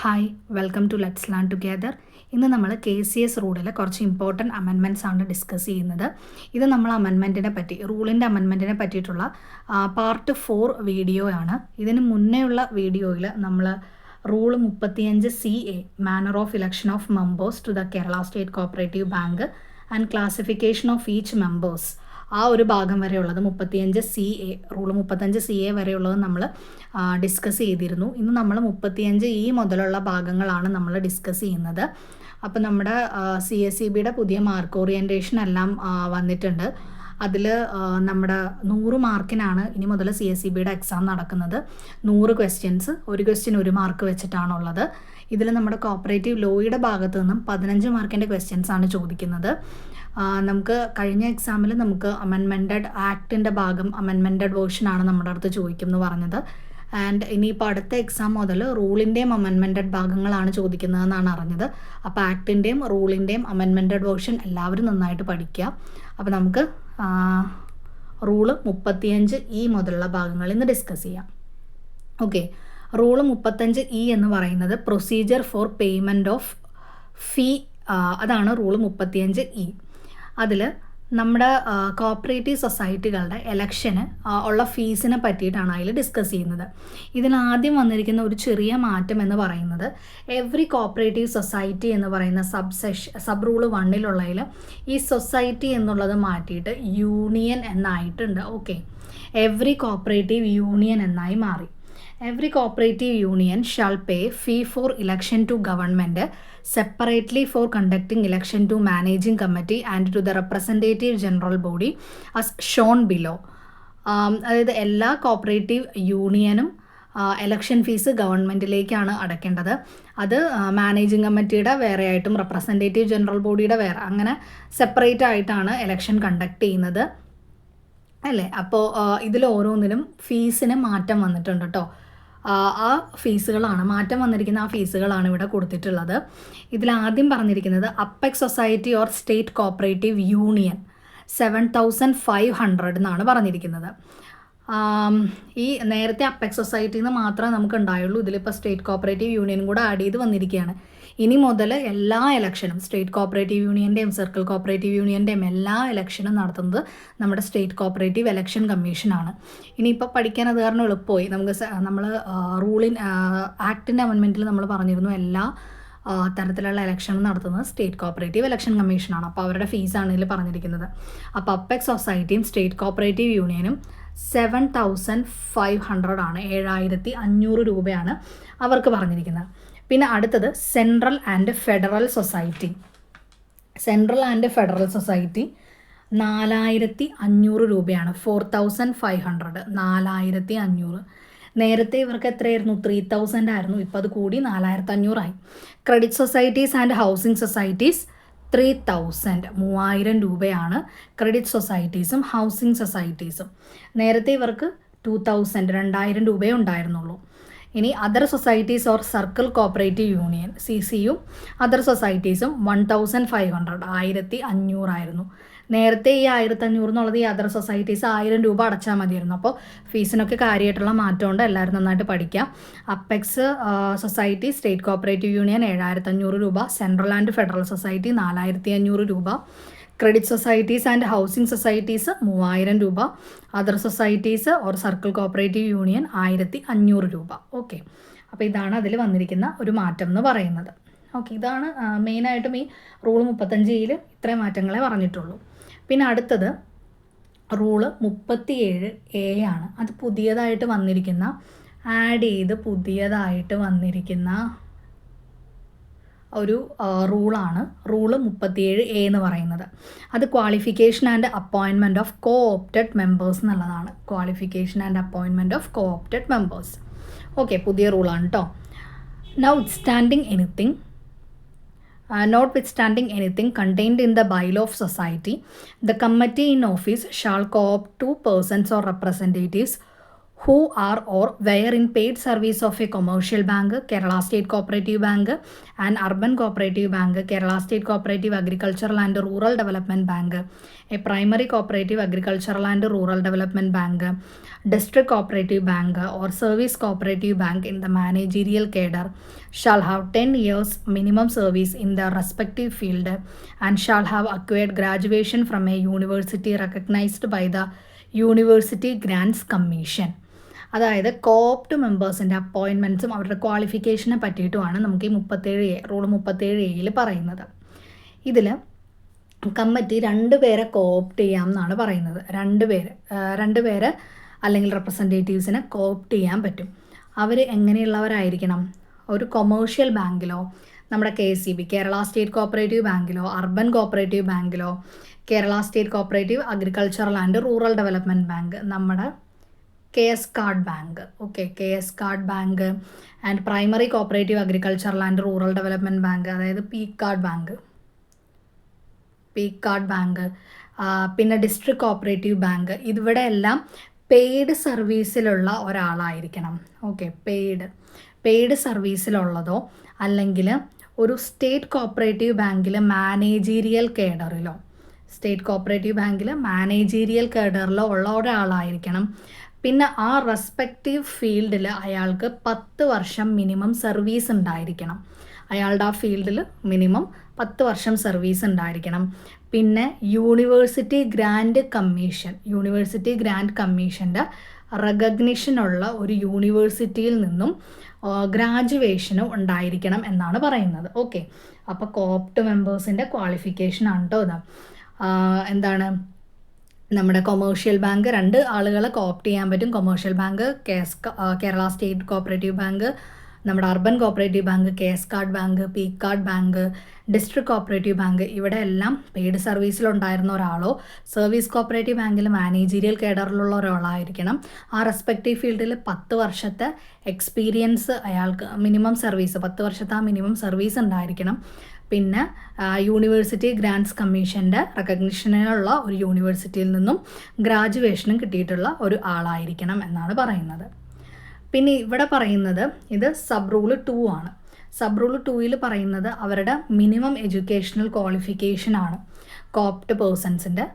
Hi welcome to let's learn together. ഇന്ന് നമ്മൾ KCS റൂളിലെ കുറച്ച് ഇമ്പോർട്ടൻറ്റ് അമെൻമെൻറ്റ്സ് ആണ് ഡിസ്കസ് ചെയ്യുന്നത്. ഇത് നമ്മൾ റൂളിൻ്റെ അമെൻമെൻറ്റിനെ പറ്റിയിട്ടുള്ള പാർട്ട് 4 വീഡിയോ ആണ്. ഇതിന് മുന്നേയുള്ള വീഡിയോയിൽ നമ്മൾ rule 35CA manner of election of members to the Kerala state cooperative bank and classification of each members, ആ ഒരു ഭാഗം വരെയുള്ളത് 35CA റൂൾ 35CA വരെയുള്ളത് നമ്മൾ ഡിസ്കസ് ചെയ്തിരുന്നു. ഇന്ന് നമ്മൾ 35E മുതലുള്ള ഭാഗങ്ങളാണ് നമ്മൾ ഡിസ്കസ് ചെയ്യുന്നത്. അപ്പോൾ നമ്മുടെ CSEBയുടെ പുതിയ മാർക്ക് ഓറിയൻറ്റേഷൻ എല്ലാം വന്നിട്ടുണ്ട്. അതിൽ നമ്മുടെ 100 മാർക്കിനാണ് ഇനി മുതൽ CSEBയുടെ എക്സാം നടക്കുന്നത്. 100 ക്വസ്റ്റ്യൻസ്, ഒരു ക്വസ്റ്റ്യൻ 1 മാർക്ക് വെച്ചിട്ടാണുള്ളത്. ഇതിൽ നമ്മുടെ കോപ്പറേറ്റീവ് ലോയുടെ ഭാഗത്തു നിന്നും 15 മാർക്കിൻ്റെ ക്വസ്റ്റ്യൻസ് ആണ് ചോദിക്കുന്നത്. നമുക്ക് കഴിഞ്ഞ എക്സാമിൽ നമുക്ക് അമെൻമെൻറ്റഡ് ആക്ടിൻ്റെ ഭാഗം അമെൻമെൻറ്റഡ് വേർഷനാണ് നമ്മുടെ അടുത്ത് ചോദിക്കുമെന്ന് പറഞ്ഞത്. ആൻഡ് ഇനിയിപ്പോൾ അടുത്ത എക്സാം മുതൽ റൂളിൻ്റെയും അമെൻമെൻറ്റഡ് ഭാഗങ്ങളാണ് ചോദിക്കുന്നതെന്നാണ് അറിഞ്ഞത്. അപ്പോൾ ആക്ടിൻ്റെയും റൂളിൻ്റെയും അമെൻമെൻറ്റഡ് വേർഷൻ എല്ലാവരും നന്നായിട്ട് പഠിക്കുക. അപ്പോൾ നമുക്ക് റൂള് 35E മുതലുള്ള ഭാഗങ്ങൾ ഇന്ന് ഡിസ്കസ് ചെയ്യാം. ഓക്കെ, റൂള് 35E എന്ന് പറയുന്നത് പ്രൊസീജിയർ ഫോർ പേയ്മെൻറ്റ് ഓഫ് ഫീ, അതാണ് റൂള് 35E. അതിൽ നമ്മുടെ കോപ്പറേറ്റീവ് സൊസൈറ്റികളുടെ എലക്ഷന് ഉള്ള ഫീസിനെ പറ്റിയിട്ടാണ് അതിൽ ഡിസ്കസ് ചെയ്യുന്നത്. ഇതിലാദ്യം വന്നിരിക്കുന്ന ഒരു ചെറിയ മാറ്റം എന്ന് പറയുന്നത് എവറി കോപ്പറേറ്റീവ് സൊസൈറ്റി എന്ന് പറയുന്ന സബ് റൂള് 1-ലുള്ളതിൽ ഈ സൊസൈറ്റി എന്നുള്ളത് മാറ്റിയിട്ട് യൂണിയൻ എന്നായിട്ടുണ്ട്. ഓക്കെ, എവറി കോപ്പറേറ്റീവ് യൂണിയൻ എന്നായി മാറി. Every cooperative union shall pay fee for election to government separately for conducting election to managing committee and to the representative general body as shown below. അതായത് എല്ലാ cooperative യൂണിയനും election fees ഗവൺമെൻറ്റിലേക്കാണ് അടയ്ക്കേണ്ടത്. അത് managing കമ്മിറ്റിയുടെ വേറെ ആയിട്ടും റെപ്രസെൻറ്റേറ്റീവ് ജനറൽ ബോഡിയുടെ വേറെ, അങ്ങനെ സെപ്പറേറ്റ് ആയിട്ടാണ് എലക്ഷൻ കണ്ടക്ട് ചെയ്യുന്നത് അല്ലേ. അപ്പോൾ ഇതിൽ ഓരോന്നിനും ഫീസിന് മാറ്റം വന്നിട്ടുണ്ട് കേട്ടോ. ആ ഫീസുകളാണ് മാറ്റം വന്നിരിക്കുന്ന, ആ ഫീസുകളാണ് ഇവിടെ കൊടുത്തിട്ടുള്ളത്. ഇതിലാദ്യം പറഞ്ഞിരിക്കുന്നത് apex society or state cooperative union 7,500 എന്നാണ് പറഞ്ഞിരിക്കുന്നത്. ഈ നേരത്തെ അപ്പെക്സ് സൊസൈറ്റിയിൽ നിന്ന് മാത്രമേ നമുക്ക് ഉണ്ടായുള്ളൂ. ഇതിലിപ്പോൾ സ്റ്റേറ്റ് കോപ്പറേറ്റീവ് യൂണിയനും കൂടെ ആഡ് ചെയ്ത് വന്നിരിക്കുകയാണ്. ഇനി മുതൽ എല്ലാ ഇലക്ഷനും സ്റ്റേറ്റ് കോപ്പറേറ്റീവ് യൂണിയൻ്റെയും സർക്കിൾ കോപ്പറേറ്റീവ് യൂണിയൻ്റെയും എല്ലാ ഇലക്ഷനും നടത്തുന്നത് നമ്മുടെ സ്റ്റേറ്റ് കോപ്പറേറ്റീവ് ഇലക്ഷൻ കമ്മീഷനാണ്. ഇനിയിപ്പോൾ പഠിക്കാൻ അത് കാരണം എളുപ്പമായി. നമ്മൾ ആക്ടിൻ്റെ അമെൻമെൻറ്റിൽ നമ്മൾ പറഞ്ഞിരുന്നു എല്ലാ തരത്തിലുള്ള ഇലക്ഷൻ നടത്തുന്നത് സ്റ്റേറ്റ് കോപ്പറേറ്റീവ് ഇലക്ഷൻ കമ്മീഷനാണ്. അപ്പോൾ അവരുടെ ഫീസാണ് ഇതിൽ പറഞ്ഞിരിക്കുന്നത്. അപ്പോൾ അപ്പെക്സ് സൊസൈറ്റിയും സ്റ്റേറ്റ് കോപ്പറേറ്റീവ് യൂണിയനും 7,500 ആണ്, 7,500 രൂപയാണ് അവർക്ക് പറഞ്ഞിരിക്കുന്നത്. പിന്നെ അടുത്തത് central and federal society. Central and federal society 4,500 രൂപയാണ്, 4,500, 4,500. നേരത്തെ ഇവർക്ക് എത്രയായിരുന്നു? 3,000 ആയിരുന്നു. ഇപ്പോൾ അത് കൂടി 4,500 ആയി. Credit societies and housing societies 3,000, 3,000 രൂപയാണ് ക്രെഡിറ്റ് സൊസൈറ്റീസും ഹൗസിംഗ് സൊസൈറ്റീസും. നേരത്തെ ഇവർക്ക് 2,000, 2,000 രൂപയേ ഉണ്ടായിരുന്നുള്ളൂ. ഇനി other societies or circle cooperative union CCയും അതർ സൊസൈറ്റീസും 1,500, 1,500 ആയിരുന്നു. നേരത്തെ ഈ 1,500 എന്നുള്ളത് ഈ അതർ സൊസൈറ്റീസ് 1,000 രൂപ അടച്ചാൽ മതിയായിരുന്നു. അപ്പോൾ ഫീസിനൊക്കെ കാര്യമായിട്ടുള്ള മാറ്റമുണ്ട്, എല്ലാവരും നന്നായിട്ട് പഠിക്കാം. Apex society state cooperative union 7,500 രൂപ, സെൻട്രൽ ആൻഡ് ഫെഡറൽ സൊസൈറ്റി 4,500 രൂപ, credit societies and housing societies 3,000 രൂപ, other societies or circle cooperative union 1,500 രൂപ. ഓക്കെ, അപ്പോൾ ഇതാണ് അതിൽ വന്നിരിക്കുന്ന ഒരു മാറ്റം എന്ന് പറയുന്നത്. ഓക്കെ, ഇതാണ് മെയിനായിട്ടും ഈ റൂൾ 35യിൽ ഇത്രയും മാറ്റങ്ങളെ പറഞ്ഞിട്ടുള്ളൂ. പിന്നെ അടുത്തത് റൂള് 37A ആണ്. അത് പുതിയതായിട്ട് വന്നിരിക്കുന്ന ഒരു റൂളാണ്, റൂള് 37A എന്ന് പറയുന്നത്. അത് qualification and appointment of coopted members എന്നുള്ളതാണ്. Qualification and appointment of coopted members. Okay, പുതിയ റൂളാണ് കേട്ടോ. Notwithstanding anything contained in the bylaw of society, the committee in office shall co-opt 2 persons or representatives who are or were in paid service of a commercial bank, Kerala State Cooperative Bank, an urban cooperative bank, Kerala State Cooperative Agricultural and Rural Development Bank, a primary cooperative agricultural and rural development bank, district cooperative bank or service cooperative bank in the managerial cadre shall have 10 years minimum service in their respective field and shall have acquired graduation from a university recognized by the University Grants Commission. അതായത് co-opt മെമ്പേഴ്സിൻ്റെ അപ്പോയിൻമെൻറ്റ്സും അവരുടെ ക്വാളിഫിക്കേഷനെ പറ്റിയിട്ടുമാണ് നമുക്ക് ഈ 37A rule 37A പറയുന്നത്. ഇതിൽ committee 2 പേരെ co-opt ചെയ്യാം എന്നാണ് പറയുന്നത്. 2 പേര് അല്ലെങ്കിൽ റെപ്രസെൻറ്റേറ്റീവ്സിനെ കോപ്റ്റ് ചെയ്യാൻ പറ്റും. അവർ എങ്ങനെയുള്ളവരായിരിക്കണം? ഒരു കൊമേഴ്ഷ്യൽ ബാങ്കിലോ, നമ്മുടെ KCB കേരള സ്റ്റേറ്റ് കോപ്പറേറ്റീവ് ബാങ്കിലോ, അർബൻ കോപ്പറേറ്റീവ് ബാങ്കിലോ, Kerala state cooperative agricultural and rural development bank, നമ്മുടെ KS card bank, KS card bank and primary cooperative agricultural and rural development bank, അതായത് പീക്കാർഡ് ബാങ്ക്, പിന്നെ ഡിസ്ട്രിക്ട് കോപ്പറേറ്റീവ് ബാങ്ക്, ഇവിടെ എല്ലാം paid സർവീസിലുള്ള ഒരാളായിരിക്കണം. Paid സർവീസിലുള്ളതോ അല്ലെങ്കിൽ ഒരു സ്റ്റേറ്റ് കോപ്പറേറ്റീവ് ബാങ്കിൽ മാനേജീരിയൽ കേഡറിലോ ഉള്ള ഒരാളായിരിക്കണം. പിന്നെ ആ റെസ്പെക്റ്റീവ് ഫീൽഡിൽ അയാൾക്ക് 10 വർഷം മിനിമം സർവീസ് ഉണ്ടായിരിക്കണം. അയാളുടെ ആ ഫീൽഡിൽ മിനിമം 10 വർഷം സർവീസ് ഉണ്ടായിരിക്കണം. പിന്നെ യൂണിവേഴ്സിറ്റി ഗ്രാൻഡ് കമ്മീഷൻ്റെ റെക്കഗ്നിഷനുള്ള ഒരു യൂണിവേഴ്സിറ്റിയിൽ നിന്നും ഗ്രാജുവേഷനും ഉണ്ടായിരിക്കണം എന്നാണ് പറയുന്നത്. അപ്പോൾ കോപ്റ്റ് മെമ്പേഴ്സിൻ്റെ ക്വാളിഫിക്കേഷനാണ് കേട്ടോ ഇത്. എന്താണ്, നമ്മുടെ കൊമേഴ്ഷ്യൽ ബാങ്ക് 2 ആളുകളെ കോപ്റ്റ് ചെയ്യാൻ പറ്റും. Commercial bank Kerala state cooperative bank, നമ്മുടെ urban cooperative bank KS card bank, PCARD bank, district cooperative bank, ഇവിടെ എല്ലാം പെയ്ഡ് സർവീസിലുണ്ടായിരുന്ന ഒരാളോ സർവീസ് കോപ്പറേറ്റീവ് ബാങ്കിൽ മാനേജീരിയൽ കേഡറിലുള്ള ഒരാളായിരിക്കണം. ആ റെസ്പെക്റ്റീവ് ഫീൽഡിൽ 10 വർഷത്തെ എക്സ്പീരിയൻസ് അയാൾക്ക് മിനിമം സർവീസ് 10 വർഷത്തെ ആ മിനിമം സർവീസ് ഉണ്ടായിരിക്കണം. പിന്നെ യൂണിവേഴ്സിറ്റി ഗ്രാൻറ്റ്സ് കമ്മീഷൻ്റെ റെക്കഗ്നിഷനുള്ള ഒരു യൂണിവേഴ്സിറ്റിയിൽ നിന്നും ഗ്രാജുവേഷനും കിട്ടിയിട്ടുള്ള ഒരു ആളായിരിക്കണം എന്നാണ് പറയുന്നത്. പിന്നെ ഇവിടെ പറയുന്നത് ഇത് സബ് റൂൾ 2 ആണ്. സബ് റൂൾ 2 പറയുന്നത് അവരുടെ മിനിമം എഡ്യൂക്കേഷണൽ ക്വാളിഫിക്കേഷനാണ്. കോപ്റ്റ് പേഴ്സൺസിൻ്റെ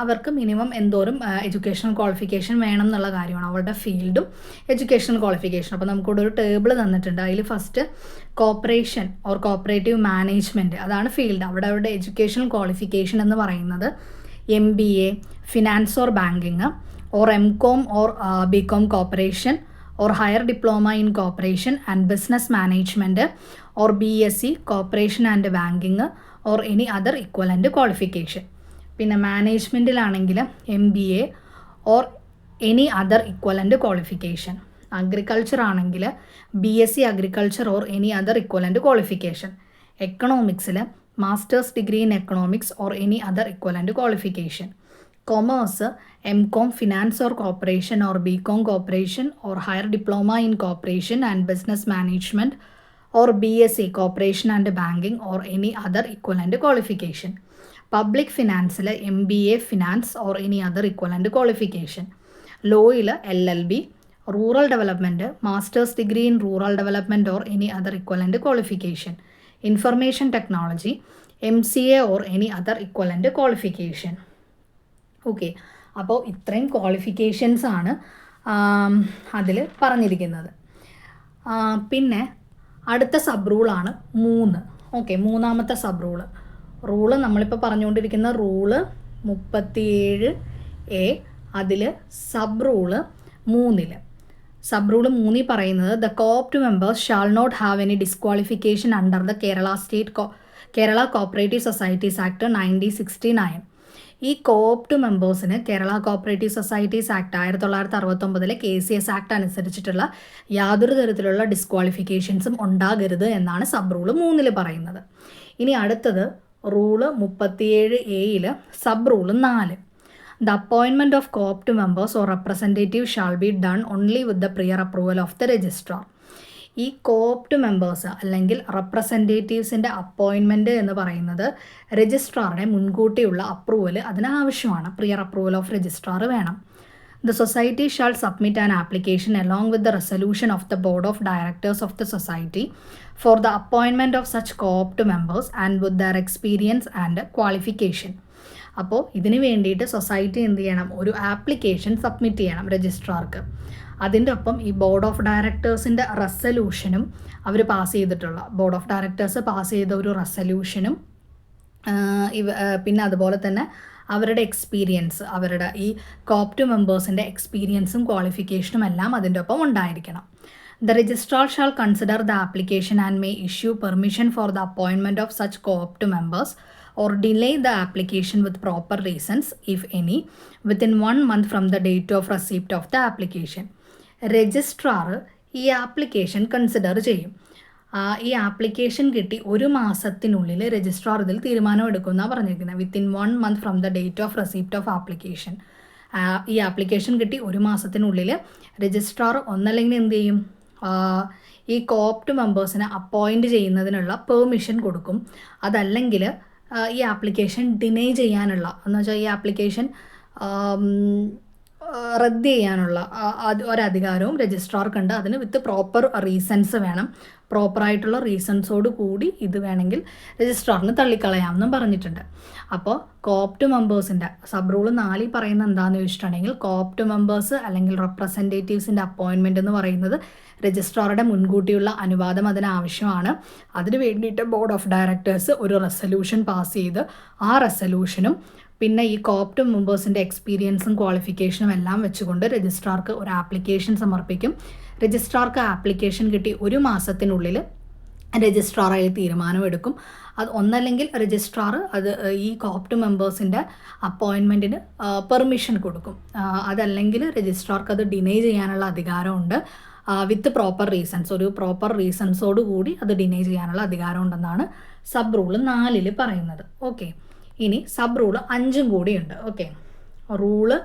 അവർക്ക് മിനിമം എന്തോരം എഡ്യൂക്കേഷണൽ ക്വാളിഫിക്കേഷൻ വേണം എന്നുള്ള കാര്യമാണ്, അവരുടെ ഫീൽഡും എഡ്യൂക്കേഷണൽ ക്വാളിഫിക്കേഷൻ. അപ്പോൾ നമുക്കിവിടെ ഒരു ടേബിൾ തന്നിട്ടുണ്ട്. അതിൽ first corporation or cooperative management, അതാണ് ഫീൽഡ്. അവിടെ അവരുടെ എഡ്യൂക്കേഷണൽ ക്വാളിഫിക്കേഷൻ എന്ന് പറയുന്നത് MBA finance or banking or MCOM or BCom corporation or higher diploma in corporation and business management or BSc corporation and banking or any other equivalent qualification. പിന്നെ മാനേജ്മെൻറ്റിലാണെങ്കിൽ MBA or any other equivalent qualification. Agriculture ആണെങ്കിൽ BSc agriculture or any other equivalent qualification. എക്കണോമിക്സിൽ masters degree in economics or any other equivalent qualification. Commerce MCOM finance or cooperation or BCom cooperation or higher diploma in cooperation and business management or BSc cooperation and banking or any other equivalent qualification. Public ഫിനാൻസിൽ MBA finance or any other equivalent qualification. ലോയിൽ LLB. Rural development masters degree in rural development or any other equivalent qualification. Information technology MCA or any other equivalent qualification. അപ്പോൾ ഇത്രയും ക്വാളിഫിക്കേഷൻസാണ് അതിൽ പറഞ്ഞിരിക്കുന്നത്. പിന്നെ അടുത്ത sub റൂളാണ് 3. മൂന്നാമത്തെ sub rule നമ്മളിപ്പോൾ പറഞ്ഞുകൊണ്ടിരിക്കുന്ന റൂള് 37A. അതിൽ സബ് റൂള് 3 പറയുന്നത് the coopt members shall not have any disqualification under the Kerala cooperative societies act 1969. ഈ കോപ്റ്റ് മെമ്പേഴ്സിന് Kerala cooperative societies act 1969 KCS act അനുസരിച്ചിട്ടുള്ള യാതൊരു തരത്തിലുള്ള ഡിസ്ക്വാളിഫിക്കേഷൻസും ഉണ്ടാകരുത് എന്നാണ് സബ് റൂള് 3 പറയുന്നത്. ഇനി അടുത്തത് rule 37A sub rule 4. The appointment of co-opt members or representatives shall be done only with the prior approval of the registrar. ഈ കോപ്റ്റ് മെമ്പേഴ്സ് അല്ലെങ്കിൽ റെപ്രസെൻറ്റേറ്റീവ്സിൻ്റെ അപ്പോയിൻമെൻറ്റ് എന്ന് പറയുന്നത് രജിസ്ട്രാറുടെ മുൻകൂട്ടിയുള്ള അപ്രൂവൽ അതിന് ആവശ്യമാണ്. പ്രിയർ അപ്രൂവൽ ഓഫ് രജിസ്ട്രാർ വേണം. The society shall submit an application along with the resolution of the board of directors of the society for the appointment of such co-opt members and with their experience and qualification. അപ്പോൾ ഇതിന് വേണ്ടിയിട്ട് society എന്ത് ചെയ്യണം, ഒരു application submit ചെയ്യണം രജിസ്ട്രാർക്ക്. അതിൻ്റെ ഒപ്പം ഈ ബോർഡ് ഓഫ് ഡയറക്ടേഴ്സിൻ്റെ റെസല്യൂഷനും അവർ പാസ് ചെയ്തിട്ടുള്ള ബോർഡ് ഓഫ് ഡയറക്ടേഴ്സ് പാസ് ചെയ്ത ഒരു റെസല്യൂഷനും പിന്നെ അതുപോലെ തന്നെ അവരുടെ എക്സ്പീരിയൻസ്, അവരുടെ ഈ കോപ്റ്റ് മെമ്പേഴ്സിൻ്റെ എക്സ്പീരിയൻസും ക്വാളിഫിക്കേഷനും എല്ലാം അതിൻ്റെ ഒപ്പം ഉണ്ടായിരിക്കണം. The registrar shall consider the application and may issue permission for the appointment of such co-opt members or delay the application with proper reasons, if any, within 1 month from the date of receipt of the application. Registrar ഈ application consider ചെയ്യും. ഈ application കിട്ടി 1 മാസത്തിനുള്ളിൽ registrar ഇതിൽ തീരുമാനം എടുക്കുമെന്നാണ് പറഞ്ഞിരിക്കുന്നത്. Within 1 month from the date of receipt of application. ഈ application കിട്ടി 1 മാസത്തിനുള്ളിൽ രജിസ്ട്രാർ ഒന്നല്ലെങ്കിൽ എന്ത് ചെയ്യും, ഈ കോപ്റ്റ് മെമ്പേഴ്സിനെ അപ്പോയിൻറ്റ് ചെയ്യുന്നതിനുള്ള പെർമിഷൻ കൊടുക്കും. അതല്ലെങ്കിൽ ഈ ആപ്ലിക്കേഷൻ ഡിനേ ചെയ്യാനുള്ള, എന്ന് വെച്ചാൽ ഈ ആപ്ലിക്കേഷൻ റദ്ദ് ചെയ്യാനുള്ള ഒരധികാരവും രജിസ്ട്രാർക്കുണ്ട്. അതിന് വിത്ത് പ്രോപ്പർ റീസൺസ് വേണം. പ്രോപ്പറായിട്ടുള്ള റീസൺസോട് കൂടി ഇത് വേണമെങ്കിൽ രജിസ്ട്രാറിന് തള്ളിക്കളയാമെന്നും പറഞ്ഞിട്ടുണ്ട്. അപ്പോൾ കോപ്റ്റ് മെമ്പേഴ്സിൻ്റെ സബ് റൂൾ 4 പറയുന്നത് എന്താണെന്ന് ചോദിച്ചിട്ടുണ്ടെങ്കിൽ, കോപ്റ്റ് മെമ്പേഴ്സ് അല്ലെങ്കിൽ റെപ്രസെൻറ്റേറ്റീവ്സിൻ്റെ അപ്പോയിൻമെൻറ്റ് എന്ന് പറയുന്നത് രജിസ്ട്രാറുടെ മുൻകൂട്ടിയുള്ള അനുവാദം അതിന് ആവശ്യമാണ്. അതിന് വേണ്ടിയിട്ട് ബോർഡ് ഓഫ് ഡയറക്ടേഴ്സ് ഒരു റെസല്യൂഷൻ പാസ് ചെയ്ത് ആ റെസല്യൂഷനും പിന്നെ ഈ കോപ്റ്റ് മെമ്പേഴ്സിൻ്റെ എക്സ്പീരിയൻസും ക്വാളിഫിക്കേഷനും എല്ലാം വെച്ചുകൊണ്ട് രജിസ്ട്രാർക്ക് ഒരു ആപ്ലിക്കേഷൻ സമർപ്പിക്കും. രജിസ്ട്രാർക്ക് ആപ്ലിക്കേഷൻ കിട്ടി 1 മാസത്തിനുള്ളിൽ രജിസ്ട്രാർ അതിൽ തീരുമാനമെടുക്കും. അത് ഒന്നല്ലെങ്കിൽ രജിസ്ട്രാർ അത് ഈ കോപ്റ്റ് മെമ്പേഴ്സിൻ്റെ അപ്പോയിൻമെൻറ്റിന് പെർമിഷൻ കൊടുക്കും. അതല്ലെങ്കിൽ രജിസ്ട്രാർക്ക് അത് ഡിനേ ചെയ്യാനുള്ള അധികാരമുണ്ട്. വിത്ത് പ്രോപ്പർ റീസൺസ്, ഒരു പ്രോപ്പർ റീസൺസോട് കൂടി അത് ഡിനേ ചെയ്യാനുള്ള അധികാരമുണ്ടെന്നാണ് സബ് റൂൾ 4 പറയുന്നത്. ഓക്കെ, ഇനി സബ് റൂൾ 5 കൂടിയുണ്ട്. ഓക്കെ, റൂള്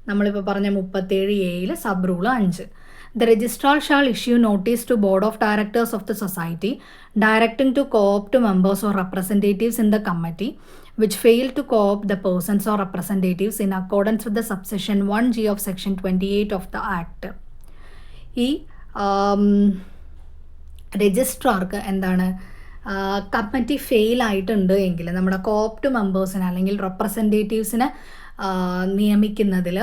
നമ്മളിപ്പോൾ പറഞ്ഞ 37A sub rule 5. The registrar shall issue notice to board of directors of the society directing to co-opt members or representatives in the committee which fail to co-opt the persons or representatives in accordance with the subsection 1G of section 28 of the act. ഈ രജിസ്ട്രാർക്ക് എന്താണ്, committee fail ആയിട്ടുണ്ട് എങ്കിൽ നമ്മുടെ co-opt മെമ്പേഴ്സിനെ അല്ലെങ്കിൽ റെപ്രസെൻറ്റേറ്റീവ്സിനെ നിയമിക്കുന്നതിൽ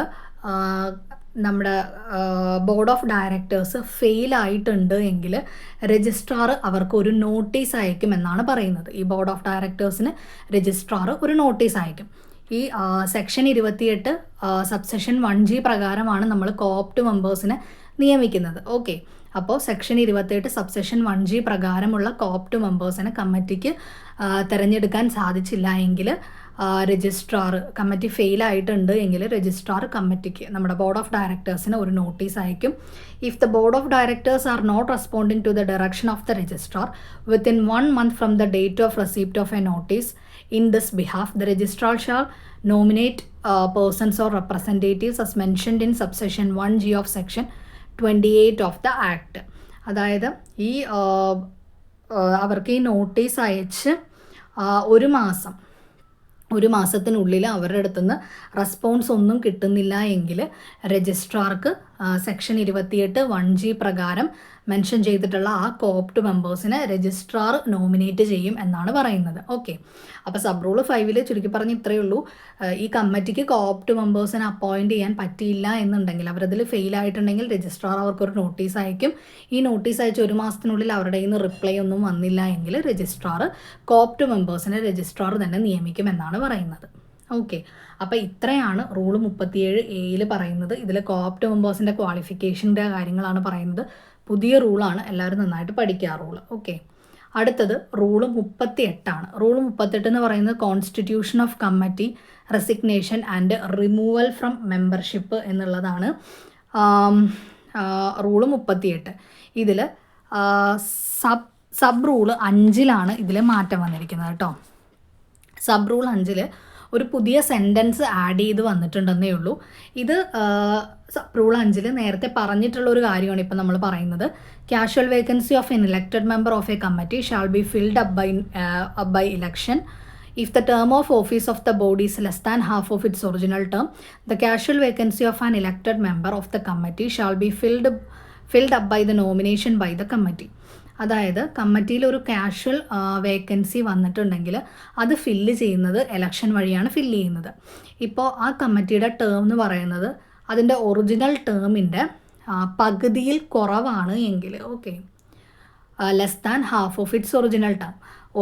നമ്മുടെ board of directors fail ആയിട്ടുണ്ട് എങ്കിൽ registrar അവർക്ക് ഒരു നോട്ടീസ് അയക്കും എന്നാണ് പറയുന്നത്. ഈ ബോർഡ് ഓഫ് ഡയറക്ടേഴ്സിന് രജിസ്ട്രാർ ഒരു നോട്ടീസ് അയക്കും. ഈ സെക്ഷൻ 28 സബ്സെഷൻ 1G പ്രകാരമാണ് നമ്മൾ കോപ്റ്റ് മെമ്പേഴ്സിനെ നിയമിക്കുന്നത്. ഓക്കെ, അപ്പോൾ സെക്ഷൻ 28 സബ്സെഷൻ 1G പ്രകാരമുള്ള കോപ്റ്റ് മെമ്പേഴ്സിനെ കമ്മിറ്റിക്ക് തിരഞ്ഞെടുക്കാൻ സാധിച്ചില്ല എങ്കിൽ രജിസ്ട്രാർ, കമ്മിറ്റി ഫെയിൽ ആയിട്ടുണ്ട് എങ്കിൽ രജിസ്ട്രാർ കമ്മിറ്റിക്ക്, നമ്മുടെ ബോർഡ് ഓഫ് ഡയറക്ടേഴ്സിന് ഒരു നോട്ടീസ് അയക്കും. If the board of directors are not responding to the direction of the registrar within 1 month from the date of receipt of a notice in this behalf, the registrar shall nominate persons or representatives as mentioned in subsection 1G of section 28 of the act. അതായത് ഈ അവർക്ക് ഈ notice അയച്ച് 1 മാസത്തിനുള്ളിൽ അവരുടെ അടുത്തുനിന്ന് response ഒന്നും കിട്ടുന്നില്ല എങ്കിൽ രജിസ്ട്രാർക്ക് സെക്ഷൻ 28 1G പ്രകാരം മെൻഷൻ ചെയ്തിട്ടുള്ള ആ കോപ്റ്റ് മെമ്പേഴ്സിനെ രജിസ്ട്രാർ നോമിനേറ്റ് ചെയ്യും എന്നാണ് പറയുന്നത്. ഓക്കെ, അപ്പോൾ സബ് റൂൾ 5 ചുരുക്കി പറഞ്ഞ് ഇത്രയേ ഉള്ളൂ. ഈ കമ്മിറ്റിക്ക് കോപ്റ്റ് മെമ്പേഴ്സിനെ അപ്പോയിൻറ്റ് ചെയ്യാൻ പറ്റിയില്ല എന്നുണ്ടെങ്കിൽ, അവരതിൽ ഫെയിൽ ആയിട്ടുണ്ടെങ്കിൽ രജിസ്ട്രാർ അവർക്കൊരു നോട്ടീസ് അയക്കും. ഈ നോട്ടീസ് അയച്ച് 1 മാസത്തിനുള്ളിൽ അവരുടെ കയ്യിൽ നിന്ന് റിപ്ലൈ ഒന്നും വന്നില്ല എങ്കിൽ രജിസ്ട്രാർ കോപ്റ്റ് മെമ്പേഴ്സിനെ രജിസ്ട്രാർ തന്നെ നിയമിക്കും എന്നാണ് പറയുന്നത്. ഓക്കെ, അപ്പോൾ ഇത്രയാണ് റൂൾ 37A പറയുന്നത്. ഇതിൽ കോപ്റ്റ് മെമ്പേഴ്സിൻ്റെ ക്വാളിഫിക്കേഷൻ്റെ കാര്യങ്ങളാണ് പറയുന്നത്. പുതിയ റൂളാണ്, എല്ലാവരും നന്നായിട്ട് പഠിക്കുക റൂൾ. ഓക്കെ, അടുത്തത് റൂള് 38. റൂൾ 38 എന്ന് പറയുന്നത് constitution of committee, resignation and removal from membership എന്നുള്ളതാണ്. റൂള് 38 ഇതിൽ സബ് റൂള് 5 ഇതിൽ മാറ്റം വന്നിരിക്കുന്നത് കേട്ടോ. സബ് റൂൾ 5 ഒരു പുതിയ സെൻറ്റൻസ് ആഡ് ചെയ്ത് വന്നിട്ടുണ്ടെന്നേ ഉള്ളൂ. ഇത് റൂൾ 5 നേരത്തെ പറഞ്ഞിട്ടുള്ള ഒരു കാര്യമാണ് ഇപ്പം നമ്മൾ പറയുന്നത്. Casual vacancy of an elected member of a committee shall be filled up by election If the term of office of the body is less than half of its original term, the casual vacancy of an elected member of the committee shall be filled up by the nomination by the committee. അതായത് കമ്മിറ്റിയിൽ ഒരു casual vacancy വന്നിട്ടുണ്ടെങ്കിൽ അത് fill ചെയ്യുന്നത് election വഴിയാണ് fill ചെയ്യുന്നത്. ഇപ്പോൾ ആ കമ്മിറ്റിയുടെ ടേം എന്ന് പറയുന്നത് അതിൻ്റെ ഒറിജിനൽ ടേമിൻ്റെ പകുതിയിൽ കുറവാണ് എങ്കിൽ, okay, less than half of its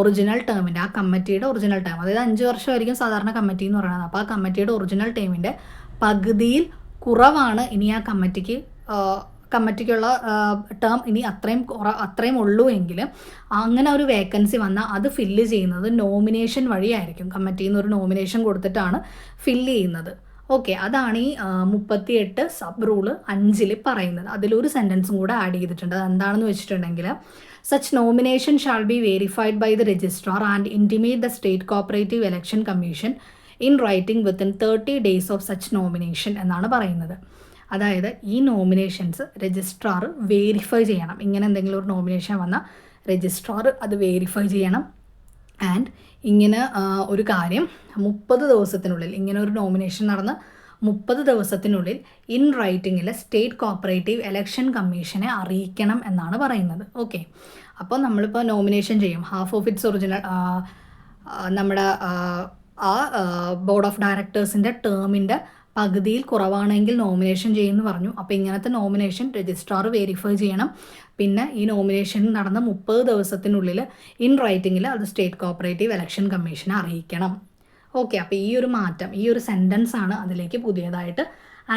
original ടേമിൻ്റെ, ആ കമ്മിറ്റിയുടെ ഒറിജിനൽ ടേം, അതായത് 5 വർഷമായിരിക്കും സാധാരണ കമ്മിറ്റി എന്ന് പറയുന്നത്. അപ്പോൾ ആ കമ്മിറ്റിയുടെ ഒറിജിനൽ ടേമിൻ്റെ പകുതിയിൽ കുറവാണ് ഇനി ആ കമ്മിറ്റിക്കുള്ള ടേം ഇനി അത്രയും ഉള്ളൂ എങ്കിൽ അങ്ങനെ ഒരു വേക്കൻസി വന്നാൽ അത് ഫില്ല് ചെയ്യുന്നത് നോമിനേഷൻ വഴിയായിരിക്കും. കമ്മിറ്റിയിൽ നിന്ന് ഒരു നോമിനേഷൻ കൊടുത്തിട്ടാണ് ഫില്ല് ചെയ്യുന്നത്. ഓക്കെ, അതാണ് ഈ 38 സബ് റൂള് 5 പറയുന്നത്. അതിലൊരു സെൻറ്റൻസും കൂടെ ആഡ് ചെയ്തിട്ടുണ്ട്. അതെന്താണെന്ന് വെച്ചിട്ടുണ്ടെങ്കിൽ, such nomination shall be verified by the registrar and intimate the state cooperative election commission in writing within 30 days of such nomination എന്നാണ് പറയുന്നത്. അതായത് ഈ നോമിനേഷൻസ് രജിസ്ട്രാർ വെരിഫൈ ചെയ്യണം. ഇങ്ങനെ എന്തെങ്കിലും ഒരു നോമിനേഷൻ വന്നാൽ രജിസ്ട്രാർ അത് വെരിഫൈ ചെയ്യണം. ആൻഡ് ഇങ്ങനെ ഒരു കാര്യം 30 ദിവസത്തിനുള്ളിൽ, ഇങ്ങനെ ഒരു നോമിനേഷൻ നടന്ന് 30 ദിവസത്തിനുള്ളിൽ ഇൻ റൈറ്റിങ്ങിൽ സ്റ്റേറ്റ് കോപ്പറേറ്റീവ് ഇലക്ഷൻ കമ്മീഷനെ അറിയിക്കണം എന്നാണ് പറയുന്നത്. ഓക്കെ, അപ്പോൾ നമ്മളിപ്പോൾ നോമിനേഷൻ ചെയ്യും. ഹാഫ് ഓഫ് ഇറ്റ്സ് ഒറിജിനൽ നമ്മുടെ ബോർഡ് ഓഫ് ഡയറക്ടേഴ്സിൻ്റെ ടേമിൻ്റെ പകുതിയിൽ കുറവാണെങ്കിൽ നോമിനേഷൻ ചെയ്യുമെന്ന് പറഞ്ഞു. അപ്പോൾ ഇങ്ങനത്തെ നോമിനേഷൻ രജിസ്ട്രാർ വെരിഫൈ ചെയ്യണം. പിന്നെ ഈ നോമിനേഷൻ നടന്ന 30 ദിവസത്തിനുള്ളിൽ ഇൻ റൈറ്റിങ്ങിൽ അത് സ്റ്റേറ്റ് കോപ്പറേറ്റീവ് ഇലക്ഷൻ കമ്മീഷനെ അറിയിക്കണം. ഓക്കെ, അപ്പോൾ ഈ ഒരു മാറ്റം, ഈ ഒരു സെൻറ്റൻസ് ആണ് അതിലേക്ക് പുതിയതായിട്ട്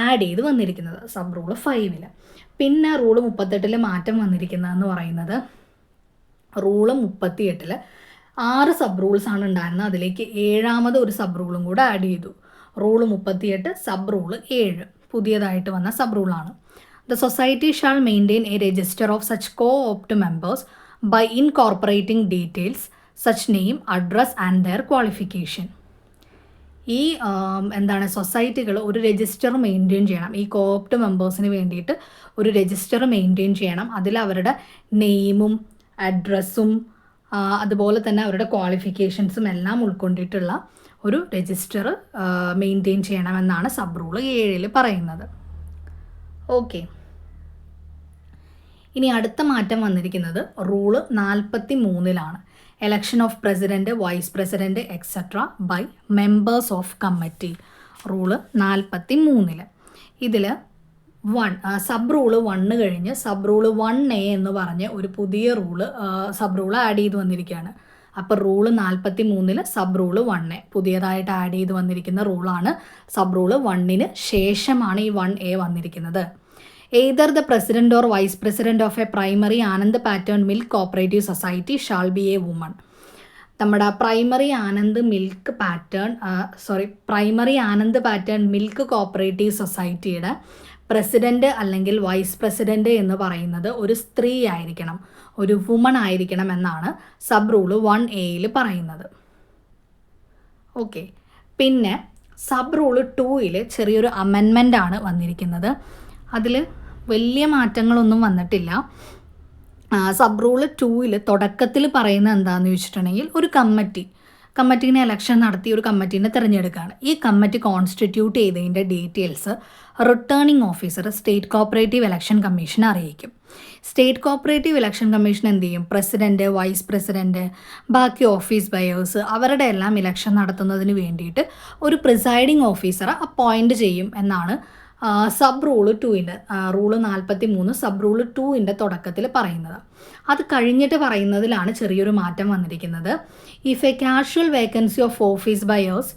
ആഡ് ചെയ്ത് വന്നിരിക്കുന്നത് സബ് റൂള് 5. പിന്നെ റൂള് 38 മാറ്റം വന്നിരിക്കുന്നതെന്ന് പറയുന്നത്, റൂള് 38 6 സബ് റൂൾസ് ആണ് ഉണ്ടായിരുന്നത്. അതിലേക്ക് 7ാമത് ഒരു സബ് റൂളും കൂടെ ആഡ് ചെയ്തു. റൂള് 38 സബ് റൂള് 7 പുതിയതായിട്ട് വന്ന sub റൂളാണ്. The society shall maintain a register of such co-opt members by incorporating details, such name, address and their qualification. ഈ സൊസൈറ്റികൾ ഒരു രജിസ്റ്റർ മെയിൻറ്റെയിൻ ചെയ്യണം. ഈ കോഓപ്റ്റ് മെമ്പേഴ്സിന് വേണ്ടിയിട്ട് ഒരു രജിസ്റ്റർ മെയിൻറ്റെയിൻ ചെയ്യണം. അതിൽ അവരുടെ നെയിമും അഡ്രസ്സും അതുപോലെ തന്നെ അവരുടെ ക്വാളിഫിക്കേഷൻസും എല്ലാം ഉൾക്കൊണ്ടിട്ടുള്ള ഒരു രജിസ്റ്റർ മെയിൻറ്റെയിൻ ചെയ്യണമെന്നാണ് സബ് റൂള് 7 പറയുന്നത്. ഓക്കെ, ഇനി അടുത്ത മാറ്റം വന്നിരിക്കുന്നത് rule 43 election of president, vice president etcetera by members of committee. Rule 43 ഇതിൽ സബ് റൂള് 1 കഴിഞ്ഞ് സബ് റൂള് 1A എന്ന് പറഞ്ഞ് ഒരു പുതിയ സബ് റൂള് ആഡ് ചെയ്ത് വന്നിരിക്കുകയാണ്. അപ്പോൾ റൂള് 43 സബ് റൂള് 1A പുതിയതായിട്ട് ആഡ് ചെയ്ത് വന്നിരിക്കുന്ന റൂളാണ്. സബ് റൂള് 1ന് ശേഷമാണ് ഈ 1A വന്നിരിക്കുന്നത്. Either the president or vice president of a primary Anand pattern milk cooperative society shall be a woman. നമ്മുടെ primary Anand pattern milk cooperative സൊസൈറ്റിയുടെ പ്രസിഡന്റ് അല്ലെങ്കിൽ വൈസ് പ്രസിഡന്റ് എന്ന് പറയുന്നത് ഒരു സ്ത്രീ ആയിരിക്കണം, ഒരു വുമൺ ആയിരിക്കണം എന്നാണ് സബ് റൂള് 1A പറയുന്നത്. ഓക്കെ, പിന്നെ സബ് റൂള് 2 ചെറിയൊരു അമെൻമെൻ്റ് ആണ് വന്നിരിക്കുന്നത്. അതിൽ വലിയ മാറ്റങ്ങളൊന്നും വന്നിട്ടില്ല. സബ് റൂള് 2 തുടക്കത്തിൽ പറയുന്നത് എന്താണെന്ന് ചോദിച്ചിട്ടുണ്ടെങ്കിൽ, ഒരു കമ്മിറ്റീനെ ഇലക്ഷൻ നടത്തി ഒരു കമ്മിറ്റീനെ തിരഞ്ഞെടുക്കുകയാണ്. ഈ കമ്മിറ്റി കോൺസ്റ്റിറ്റ്യൂട്ട് ചെയ്തതിൻ്റെ details returning officer state cooperative election കമ്മീഷനെ അറിയിക്കും. സ്റ്റേറ്റ് കോപ്പറേറ്റീവ് ഇലക്ഷൻ കമ്മീഷൻ എന്ത് ചെയ്യും? പ്രസിഡൻറ്റ്, വൈസ് പ്രസിഡൻറ്റ്, ബാക്കി ഓഫീസ് ബയേഴ്സ് അവരുടെ എല്ലാം ഇലക്ഷൻ നടത്തുന്നതിന് വേണ്ടിയിട്ട് ഒരു പ്രിസൈഡിംഗ് ഓഫീസറെ അപ്പോയിൻറ്റ് ചെയ്യും എന്നാണ് sub rule 2 rule 43 sub rule 2 തുടക്കത്തിൽ പറയുന്നത്. അത് കഴിഞ്ഞിട്ട് പറയുന്നതിലാണ് ചെറിയൊരു മാറ്റം വന്നിരിക്കുന്നത്. If a casual vacancy of office bearers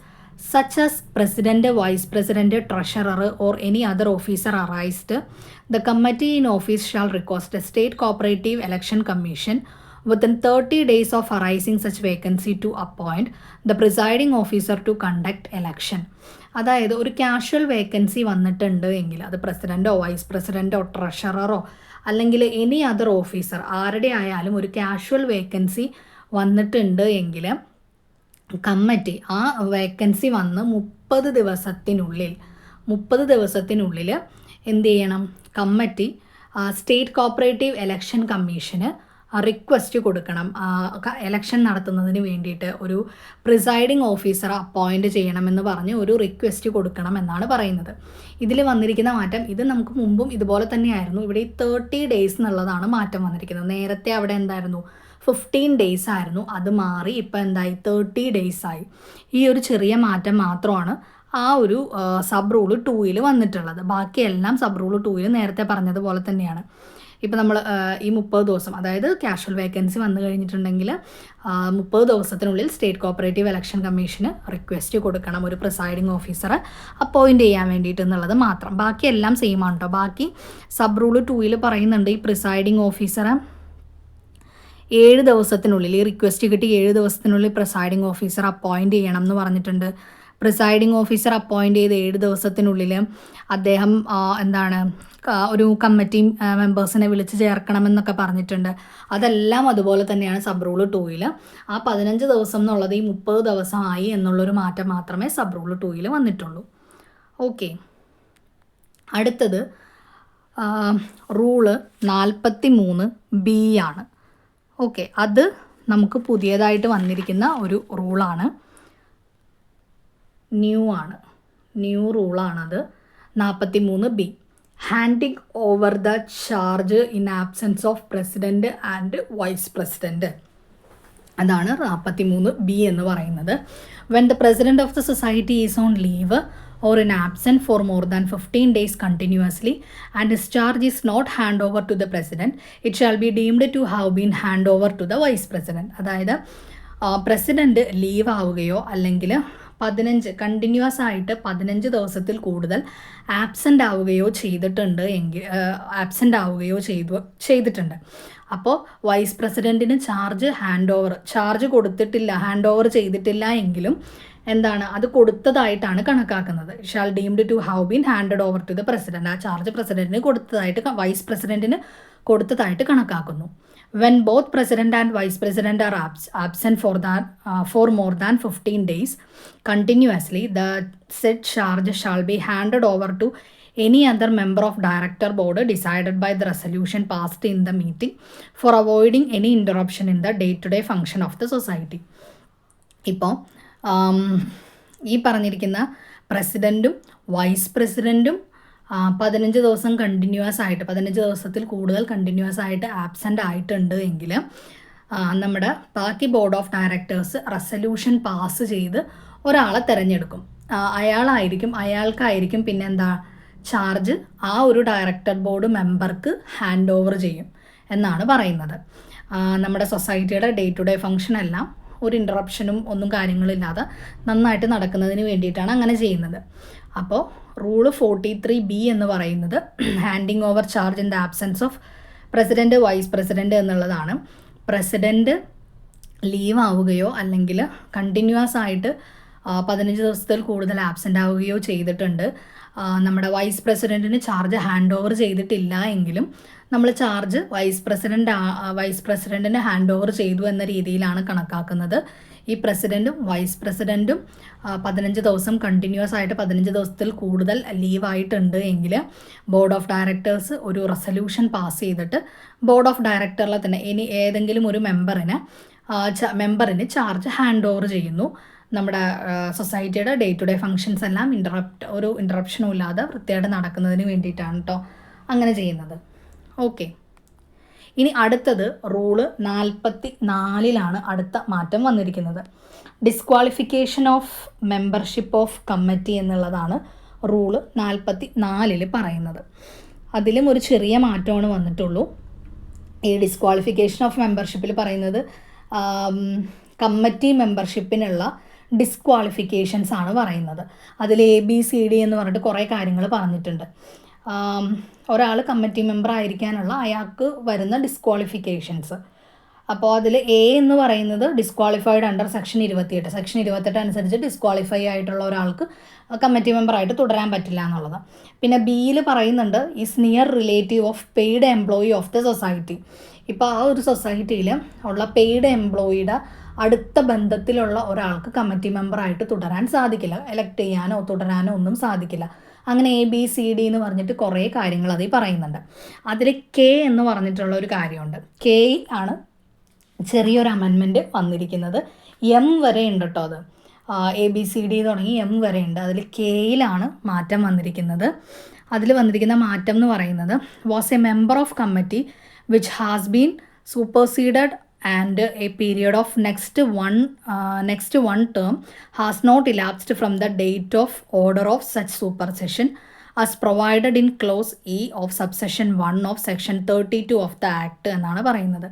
such as president, vice president, treasurer or any other officer arised, the committee in office shall request a state cooperative election commission within 30 days of arising such vacancy to appoint the presiding officer to conduct election. അതായത് ഒരു casual vacancy വന്നിട്ടുണ്ട് എങ്കിൽ അത് പ്രസിഡൻറ്റോ vice പ്രസിഡൻറ്റോ ട്രഷററോ അല്ലെങ്കിൽ any other officer ആരുടെ ആയാലും ഒരു casual vacancy വന്നിട്ടുണ്ട് എങ്കിൽ കമ്മിറ്റി ആ വേക്കൻസി വന്ന് 30 ദിവസത്തിനുള്ളിൽ എന്ത് ചെയ്യണം? Committee state cooperative election commission request കൊടുക്കണം. എലക്ഷൻ നടത്തുന്നതിന് വേണ്ടിയിട്ട് ഒരു പ്രിസൈഡിങ് ഓഫീസറെ അപ്പോയിൻറ്റ് ചെയ്യണമെന്ന് പറഞ്ഞ് ഒരു റിക്വസ്റ്റ് കൊടുക്കണം എന്നാണ് പറയുന്നത്. ഇതിൽ വന്നിരിക്കുന്ന മാറ്റം, ഇത് നമുക്ക് മുമ്പും ഇതുപോലെ തന്നെയായിരുന്നു. ഇവിടെ ഈ 30 ഡേയ്സ് എന്നുള്ളതാണ് മാറ്റം വന്നിരിക്കുന്നത്. നേരത്തെ അവിടെ എന്തായിരുന്നു, 15 ഡേയ്സ് ആയിരുന്നു. അത് മാറി ഇപ്പം എന്തായി, 30 ഡേയ്സ് ആയി. ഈ ഒരു ചെറിയ മാറ്റം മാത്രമാണ് ആ ഒരു സബ് റൂൾ 2-ൽ വന്നിട്ടുള്ളത്. ബാക്കിയെല്ലാം സബ് റൂൾ 2-ൽ നേരത്തെ പറഞ്ഞതുപോലെ തന്നെയാണ്. ഇപ്പോൾ നമ്മൾ ഈ 30 ദിവസം, അതായത് കാഷ്വൽ വേക്കൻസി വന്നു കഴിഞ്ഞിട്ടുണ്ടെങ്കിൽ 30 ദിവസത്തിനുള്ളിൽ state cooperative election commission request കൊടുക്കണം ഒരു പ്രിസൈഡിങ് ഓഫീസറെ അപ്പോയിൻറ്റ് ചെയ്യാൻ വേണ്ടിയിട്ട് എന്നുള്ളത് മാത്രം. ബാക്കിയെല്ലാം സെയിം ആണ് കേട്ടോ. ബാക്കി സബ് റൂൾ 2-ൽ പറയുന്നുണ്ട് ഈ പ്രിസൈഡിങ് ഓഫീസറെ 7 ദിവസത്തിനുള്ളിൽ, ഈ റിക്വസ്റ്റ് കിട്ടി 7 ദിവസത്തിനുള്ളിൽ പ്രിസൈഡിങ് ഓഫീസർ അപ്പോയിൻറ്റ് ചെയ്യണം എന്ന് പറഞ്ഞിട്ടുണ്ട്. പ്രിസൈഡിങ് ഓഫീസർ അപ്പോയിൻറ്റ് ചെയ്ത് 7 ദിവസത്തിനുള്ളിൽ അദ്ദേഹം ഒരു കമ്മിറ്റി മെമ്പേഴ്സിനെ വിളിച്ച് ചേർക്കണമെന്നൊക്കെ പറഞ്ഞിട്ടുണ്ട്. അതെല്ലാം അതുപോലെ തന്നെയാണ് സബ് റൂൾ 2-ൽ. ആ 15 ദിവസം എന്നുള്ളത് ഈ 30 ദിവസമായി എന്നുള്ളൊരു മാറ്റം മാത്രമേ സബ് റൂൾ 2-ൽ വന്നിട്ടുള്ളൂ. ഓക്കെ, അടുത്തത് റൂള് 43B ആണ്. ഓക്കെ, അത് നമുക്ക് പുതിയതായിട്ട് വന്നിരിക്കുന്ന ഒരു റൂളാണ്. ന്യൂ റൂളാണത്. 43B, handing over the charge in absence of president and vice president. അതാണ് 43B എന്ന് പറയുന്നത്. When the president of the society is on leave or in absent for more than 15 days continuously and his charge is not hand over to the president, it shall be deemed to have been hand over to the vice president. അതായത് president leave ആവുകയോ അല്ലെങ്കിൽ 15 continuous ആയിട്ട് 15 ദിവസത്തിൽ കൂടുതൽ absent ആവുകയോ ചെയ്തിട്ടുണ്ട്. അപ്പോൾ vice പ്രസിഡൻറ്റിന് ചാർജ് കൊടുത്തിട്ടില്ല, ഹാൻഡ് ഓവർ ചെയ്തിട്ടില്ല എങ്കിലും അത് കൊടുത്തതായിട്ടാണ് കണക്കാക്കുന്നത്. Shall deemed to have been handed over to the president. ആ ചാർജ് പ്രസിഡന്റിന് കൊടുത്തതായിട്ട്, വൈസ് പ്രസിഡന്റിന് കൊടുത്തതായിട്ട് കണക്കാക്കുന്നു. When both president and vice president are absent for more than 15 days continuously, the said charge shall be handed over to any other member of director board decided by the resolution passed in the meeting for avoiding any interruption in the day-to-day function of the society. ഇപ്പോൾ ഈ പറഞ്ഞിരിക്കുന്ന പ്രസിഡൻറ്റും vice പ്രസിഡൻറ്റും 15 ദിവസം continuous ആയിട്ട്, 15 ദിവസത്തിൽ കൂടുതൽ continuous ആയിട്ട് absent ആയിട്ടുണ്ട് എങ്കിൽ നമ്മുടെ ബാക്കി board of directors resolution pass ചെയ്ത് ഒരാളെ തിരഞ്ഞെടുക്കും. അയാൾക്കായിരിക്കും ചാർജ് ആ ഒരു ഡയറക്ടർ ബോർഡ് മെമ്പർക്ക് ഹാൻഡ് ഓവർ ചെയ്യും എന്നാണ് പറയുന്നത്. നമ്മുടെ സൊസൈറ്റിയുടെ ഡേ ടു ഡേ ഫങ്ഷൻ എല്ലാം ഒരു ഇൻറ്ററപ്ഷനും ഒന്നും കാര്യങ്ങളില്ലാതെ നന്നായിട്ട് നടക്കുന്നതിന് വേണ്ടിയിട്ടാണ് അങ്ങനെ ചെയ്യുന്നത്. അപ്പോൾ റൂള് 43B എന്ന് പറയുന്നത് handing over charge in the absence of president vice president എന്നുള്ളതാണ്. പ്രസിഡൻറ്റ് ലീവ് ആവുകയോ അല്ലെങ്കിൽ കണ്ടിന്യൂസ് ആയിട്ട് 15 ദിവസത്തിൽ കൂടുതൽ ആബ്സെൻ്റ് ആവുകയോ ചെയ്തിട്ടുണ്ട്, നമ്മുടെ വൈസ് പ്രസിഡൻറ്റിന് ചാർജ് ഹാൻഡ് ഓവർ ചെയ്തിട്ടില്ല എങ്കിലും നമ്മൾ ചാർജ് വൈസ് പ്രസിഡൻറ്റിന് ഹാൻഡ് ഓവർ ചെയ്തു എന്ന രീതിയിലാണ് കണക്കാക്കുന്നത്. ഈ പ്രസിഡൻറ്റും വൈസ് പ്രസിഡൻറ്റും 15 ദിവസം കണ്ടിന്യൂസ് ആയിട്ട് 15 ദിവസത്തിൽ കൂടുതൽ ലീവായിട്ടുണ്ട് എങ്കിൽ ബോർഡ് ഓഫ് ഡയറക്ടേഴ്സ് ഒരു റെസല്യൂഷൻ പാസ് ചെയ്തിട്ട് ബോർഡ് ഓഫ് ഡയറക്ടറിലെ തന്നെ ഏതെങ്കിലും ഒരു മെമ്പറിന് ചാർജ് ഹാൻഡ് ഓവർ ചെയ്യുന്നു. നമ്മുടെ സൊസൈറ്റിയുടെ ഡേ ടു ഡേ ഫങ്ഷൻസ് എല്ലാം ഒരു ഇൻറ്ററപ്ഷനും ഇല്ലാതെ വൃത്തിയായിട്ട് നടക്കുന്നതിന് വേണ്ടിയിട്ടാണ് കേട്ടോ അങ്ങനെ ചെയ്യുന്നത്. ഓക്കെ, ഇനി അടുത്തത് റൂള് 44-ലാണ് അടുത്ത മാറ്റം വന്നിരിക്കുന്നത്. Disqualification of membership of committee എന്നുള്ളതാണ് റൂള് 44 പറയുന്നത്. അതിലും ഒരു ചെറിയ മാറ്റമാണ് വന്നിട്ടുള്ളൂ. ഈ ഡിസ്ക്വാളിഫിക്കേഷൻ ഓഫ് മെമ്പർഷിപ്പിൽ പറയുന്നത് കമ്മിറ്റി മെമ്പർഷിപ്പിനുള്ള ഡിസ്ക്വാളിഫിക്കേഷൻസ് ആണ് പറയുന്നത്. അതിൽ ABCD എന്ന് പറഞ്ഞിട്ട് കുറേ കാര്യങ്ങൾ പറഞ്ഞിട്ടുണ്ട്. ഒരാൾ കമ്മിറ്റി മെമ്പർ ആയിരിക്കാനുള്ള അയാൾക്ക് വരുന്ന ഡിസ്ക്വാളിഫിക്കേഷൻസ്. അപ്പോൾ അതിൽ എന്ന് പറയുന്നത് ഡിസ്ക്വാളിഫൈഡ് അണ്ടർ സെക്ഷൻ 28 അനുസരിച്ച് ഡിസ്ക്വാളിഫൈ ആയിട്ടുള്ള ഒരാൾക്ക് കമ്മിറ്റി മെമ്പറായിട്ട് തുടരാൻ പറ്റില്ല എന്നുള്ളത്. പിന്നെ Bയിൽ പറയുന്നുണ്ട് is near relative of paid employee of the society. ഇപ്പോൾ ആ ഒരു സൊസൈറ്റിയിൽ ഉള്ള പെയ്ഡ് എംപ്ലോയിയുടെ അടുത്ത ബന്ധത്തിലുള്ള ഒരാൾക്ക് കമ്മിറ്റി മെമ്പറായിട്ട് തുടരാൻ സാധിക്കില്ല, എലക്ട് ചെയ്യാനോ തുടരാനോ ഒന്നും സാധിക്കില്ല. അങ്ങനെ ABCD എന്ന് പറഞ്ഞിട്ട് കുറേ കാര്യങ്ങൾ അതിൽ പറയുന്നുണ്ട്. അതിൽ K എന്ന് പറഞ്ഞിട്ടുള്ള ഒരു കാര്യമുണ്ട്. K ആണ് ചെറിയൊരു അമെൻമെൻറ്റ് വന്നിരിക്കുന്നത്. M വരെ ഉണ്ട് കേട്ടോ. അത് ABCD തുടങ്ങി M വരെ ഉണ്ട്. അതിൽ Kയിലാണ് മാറ്റം വന്നിരിക്കുന്നത്. അതിൽ വന്നിരിക്കുന്ന മാറ്റം എന്ന് പറയുന്നത് was a member of committee which has been superseded and a period of next one term has not elapsed from the date of order of such supersession as provided in clause E of subsection 1 of section 32 of the Act എന്നാണ് പറയുന്നത്.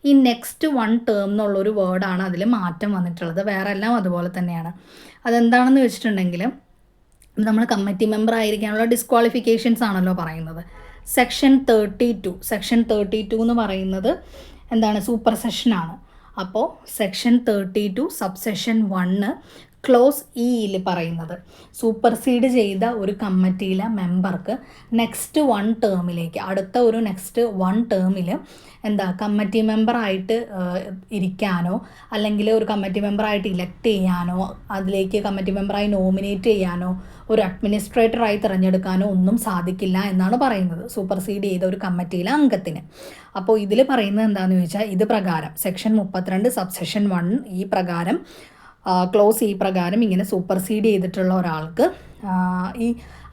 ഈ next 1 term എന്നുള്ളൊരു വേർഡാണ് അതിൽ മാറ്റം വന്നിട്ടുള്ളത്. വേറെ എല്ലാം അതുപോലെ തന്നെയാണ്. അതെന്താണെന്ന് വെച്ചിട്ടുണ്ടെങ്കിൽ നമ്മൾ കമ്മിറ്റി മെമ്പർ ആയിരിക്കാനുള്ള ഡിസ്ക്വാളിഫിക്കേഷൻസ് ആണല്ലോ പറയുന്നത്. സെക്ഷൻ 32 എന്ന് പറയുന്നത് എന്താണ്? സൂപ്പർസെഷനാണ്. അപ്പോൾ സെക്ഷൻ 32 സബ്സെഷൻ 1 ക്ലോസ് ഇയിൽ പറയുന്നത് സൂപ്പർസീഡ് ചെയ്ത ഒരു കമ്മിറ്റിയിലെ മെമ്പർക്ക് നെക്സ്റ്റ് 1 ടേമിലേക്ക് അടുത്ത ഒരു നെക്സ്റ്റ് 1 ടേമിൽ കമ്മിറ്റി മെമ്പറായിട്ട് ഇരിക്കാനോ അല്ലെങ്കിൽ ഒരു കമ്മിറ്റി മെമ്പറായിട്ട് ഇലക്ട് ചെയ്യാനോ അതിലേക്ക് കമ്മിറ്റി മെമ്പറായി നോമിനേറ്റ് ചെയ്യാനോ ഒരു അഡ്മിനിസ്ട്രേറ്ററായി തിരഞ്ഞെടുക്കാനോ ഒന്നും സാധിക്കില്ല എന്നാണ് പറയുന്നത് സൂപ്പർസീഡ് ചെയ്ത ഒരു കമ്മിറ്റിയിലെ അംഗത്തിന്. അപ്പോൾ ഇതിൽ പറയുന്നത് എന്താണെന്ന് ചോദിച്ചാൽ ഇത് പ്രകാരം സെക്ഷൻ 32 സബ്സെഷൻ 1 ഈ പ്രകാരം ക്ലോസ് ഈ പ്രകാരം ഇങ്ങനെ സൂപ്പർസീഡ് ചെയ്തിട്ടുള്ള ഒരാൾക്ക്